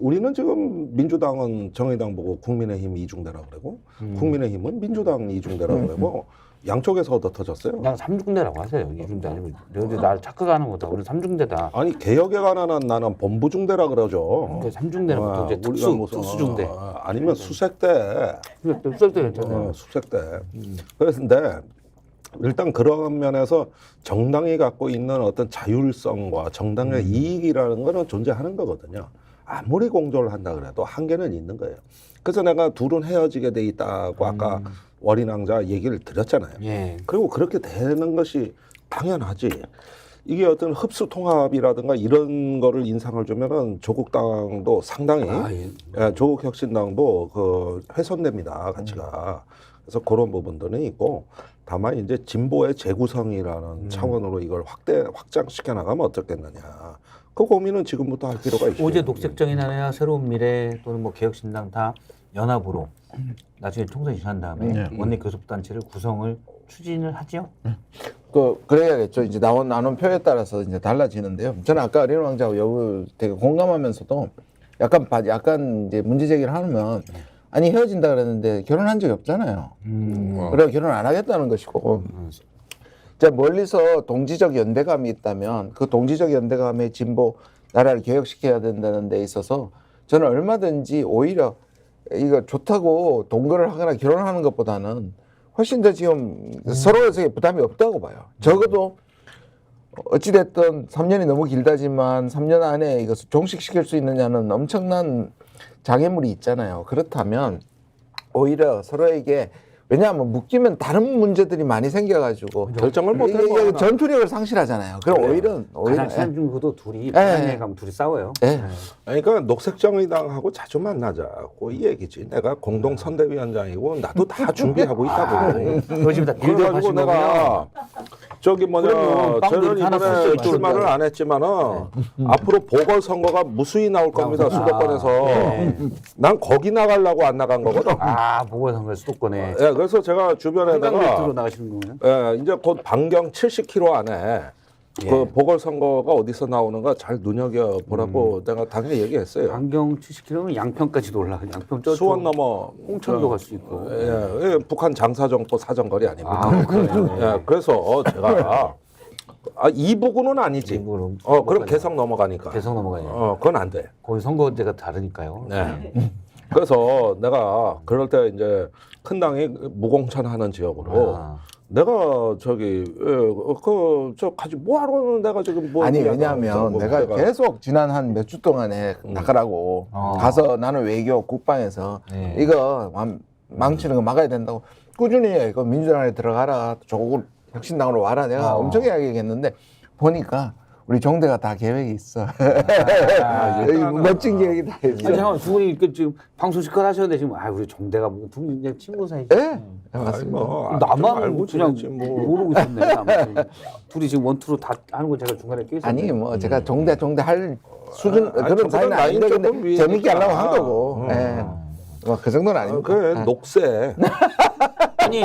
우리는 지금 민주당은 정의당 보고 국민의힘 이중대라 그러고 국민의힘은 민주당 이중대라 그러고 양쪽에서 얻어 터졌어요. 난 3중대라고 하세요. 2중대 아니면 날 착각하는 거다. 우리 3중대다. 아니 개혁에 관한 나는 본부중대라 그러죠. 3중대라고 이제 특수중대. 아니면 수색대. 수색대 괜찮아요. 수색대. 그런데 일단 그런 면에서 정당이 갖고 있는 어떤 자율성과 정당의 이익이라는 거는 존재하는 거거든요. 아무리 공조를 한다 그래도 한계는 있는 거예요. 그래서 내가 둘은 헤어지게 돼 있다고 아까 어린 왕자 얘기를 드렸잖아요. 그리고 그렇게 되는 것이 당연하지. 이게 어떤 흡수 통합이라든가 이런 거를 인상을 주면은 조국당도 상당히 조국혁신당도 그 훼손됩니다. 가치가. 그래서 그런 부분들은 있고 다만 이제 진보의 재구성이라는 차원으로 이걸 확장시켜 나가면 어떻겠느냐. 그 고민은 지금부터 할 필요가 있죠. 어제 녹색정의당이나 새로운 미래 또는 뭐 개혁신당 다 연합으로 나중에 총선이 지난 다음에 원내 교섭단체를 구성을 추진을 하죠. 그래야겠죠. 이제 나온 표에 따라서 이제 달라지는데요. 저는 아까 어린 왕자하고 여부 되게 공감하면서도 약간 이제 문제 제기를 하면 아니 헤어진다 그랬는데 결혼한 적이 없잖아요. 그래서 결혼 안 하겠다는 것이고. 자, 멀리서 동지적 연대감이 있다면 그 동지적 연대감의 진보 나라를 개혁시켜야 된다는 데 있어서 저는 얼마든지 오히려 이거 좋다고 동거를 하거나 결혼하는 것보다는 훨씬 더 지금 서로에서의 부담이 없다고 봐요. 적어도 어찌됐든 3년이 너무 길다지만 3년 안에 이것을 종식시킬 수 있느냐는 엄청난 장애물이 있잖아요. 그렇다면 오히려 서로에게 왜냐하면 묶이면 다른 문제들이 많이 생겨가지고 결정을 못해서 전투력을 상실하잖아요. 그럼 오히려 가장 친한 중국도 둘이 북한에 가면 둘이 싸워요. 그러니까 녹색정의당하고 자주 만나자고 이 얘기지. 내가 공동 선대위원장이고 나도 다 준비하고 있다고. 그것이 다 빌드업 하신 거고요. 저기 저는 이번에 출마를 안 했지만은 앞으로 보궐선거가 무수히 나올 겁니다. 수도권에서. 난 거기 나가려고 안 나간 거거든. 보궐선거 수도권에. 그래서 제가 주변에다가 들어 나가시는 거예요? 이제 곧 반경 70km 안에 그 보궐선거가 어디서 나오는가 잘 눈여겨보라고 내가 당연히 얘기했어요. 반경 70km면 양평까지도 올라가. 양평 저 수원 넘어 홍천도 갈 수 있고. 북한 장사정포 사정거리 아닙니까? 그래서 제가 이 부분은 아니지. 그럼 개성 넘어가니까. 개성 넘어가요. 그건 안 돼. 거기 선거제가 다르니까요. 그래서 내가 그럴 때 이제 큰 당이 무공천하는 지역으로 내가 가지 뭐하러 내가 지금 아니 왜냐하면 내가 계속 지난 한 몇 주 동안에 나가라고 가서 나는 외교 국방에서 이거 망치는 거 막아야 된다고 꾸준히 이거 민주당에 들어가라 조국 혁신당으로 와라 내가 엄청 이야기했는데 보니까 우리 정대가 다 계획이 있어. 멋진 계획이 다 있어. 잠깐만 두 분이 지금 방송 실컷 하셨는데 지금 우리 정대가 뭐 두 분이 그냥 친구 사이지. 맞습니다. 나만 알고 그냥 지냈지, 모르고 있었네. 아무튼. 둘이 지금 원투로 다 하는 거 제가 중간에 껴있었네. 아니 뭐 제가 정대 할 수준 그런 사이는 아닌데 근데 재밌게 하려고 한 거고. 그 정도는 아닙니다. 그래 녹색. 아니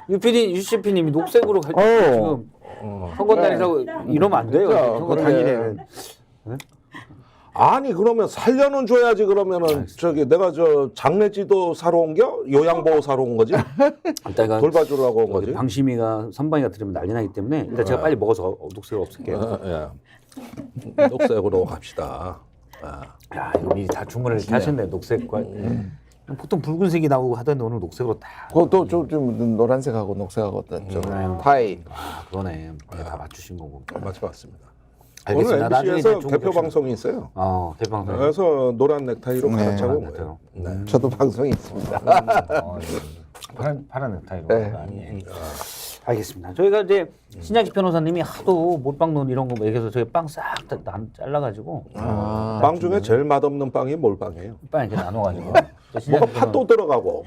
유CP님이 녹색으로 지금 선거 날이라고 이러면 안 돼요. 선거 당일에는. 아니 그러면 살려는 줘야지. 그러면은 내가 장례지도 사러 온겨? 요양보호 사러 온 거지? 돌봐주려고 온 거지? 방심이가 선방이가 들으면 난리 나기 때문에 일단 제가 빨리 먹어서 녹색을 없앨게요. 녹색으로 갑시다. 야 이거 미리 다 주문을 이렇게 하셨네. 녹색과 보통 붉은색이 나오고 하던데 오늘 녹색으로 다. 그것도 좀 노란색하고 녹색하고 좀 타이. 그러네. 다 맞추신 거고. 맞춰봤습니다. 알겠습니다. 오늘 MBC에서 대표 방송이 있어요. 대표 방송. 그래서 노란 넥타이로 갈아차고 온 거예요. 저도 방송이 있습니다. 파란 넥타이로. 알겠습니다. 저희가 이제 신약희 변호사님이 하도 몰빵론 이런 거 얘기해서 저희 빵 싹 다 잘라가지고 빵 중에 제일 맛없는 빵이 몰빵이에요. 빵 이렇게 나눠가지고 뭐가 팥도 들어가고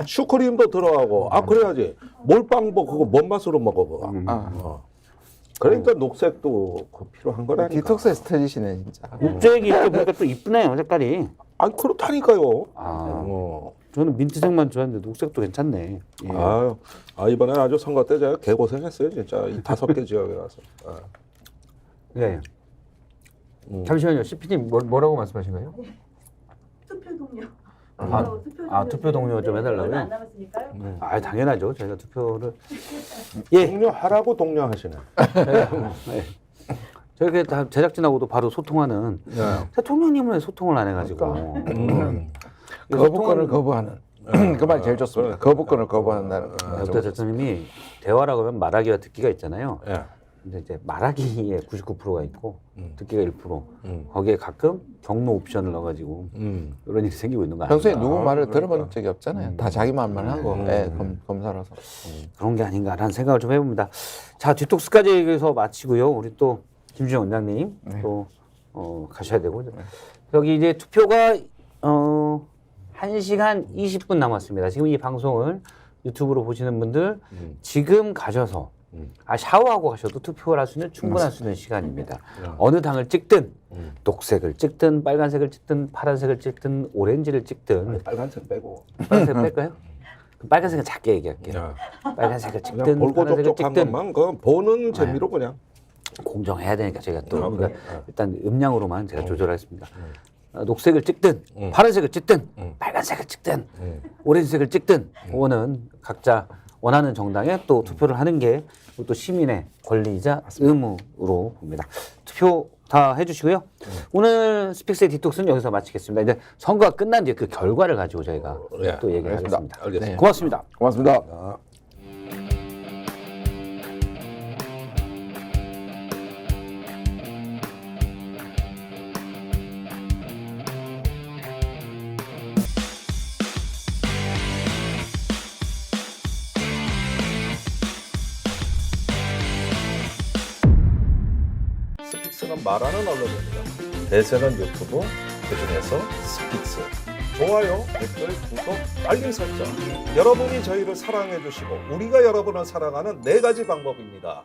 슈크림도 들어가고 그래야지 몰빵 그거 뭔 맛으로 먹어 그거. 그러니까 녹색도 필요한 거라니까. 디톡스에 스타일이시네 진짜. 녹색이 이렇게 보니까 또 이쁘네요 색깔이. 그렇다니까요. 저는 민트색만 좋아했는데 녹색도 괜찮네. 이번에 아주 선거 때 제가 개고생했어요 진짜. 이 5개 지역에 가서. 네. 잠시만요. CP님 뭐라고 말씀하신 거예요? 투표 동료. 투표 동료 좀 해달라고요? 안 남았으니까요. 당연하죠. 저희가 투표를 동료하라고 동료하시네. 저렇게 다 제작진하고도 바로 소통하는. 대통령님은 왜 소통을 안 해가지고. 거부권을 거부하는. 그 말 제일 좋습니다. 거부권을 거부한다는 거. 역대 대통령님이 대화라고 하면 말하기와 듣기가 있잖아요. 근데 이제 말하기에 99%가 있고 듣기가 1%. 거기에 가끔 경로 옵션을 넣어가지고 이런 일이 생기고 있는 거 아니에요? 평소에 누구 말을 들어본 적이 없잖아요. 다 자기 말만 하고 검사라서. 그런 게 아닌가라는 생각을 좀 해봅니다. 자, 디톡스까지 얘기해서 마치고요. 우리 또 김주영 원장님 또 가셔야 되고 여기 이제 투표가 1시간 20분 남았습니다. 지금 이 방송을 유튜브로 보시는 분들 지금 가셔서 샤워하고 가셔도 투표를 할 수 있는 충분할 수 있는 시간입니다. 어느 당을 찍든 녹색을 찍든 빨간색을 찍든 파란색을 찍든 오렌지를 찍든 빨간색 빼고 빨간색 뺄까요? 그럼 빨간색은 작게 얘기할게요. 빨간색을 그냥 찍든 볼고 파란색을 족족한 찍든 것만 그 보는 재미로 그냥 공정해야 되니까 저희가 또 그래. 그러니까 일단 음량으로만 제가 조절하겠습니다. 녹색을 찍든 파란색을 찍든 빨간색을 찍든 오렌지색을 찍든 그거는 각자 원하는 정당에 또 투표를 하는 게 또 시민의 권리이자 의무로 봅니다. 투표 다 해주시고요. 오늘 스픽스의 디톡스는 여기서 마치겠습니다. 이제 선거가 끝난 뒤에 그 결과를 가지고 저희가 또 얘기하겠습니다. 알겠습니다. 고맙습니다. 고맙습니다. 스픽스는 말하는 언론입니다. 대세는 유튜브, 그중에서 스픽스. 좋아요, 댓글, 구독, 알림 설정. 여러분이 저희를 사랑해 주시고 우리가 여러분을 사랑하는 4가지 방법입니다.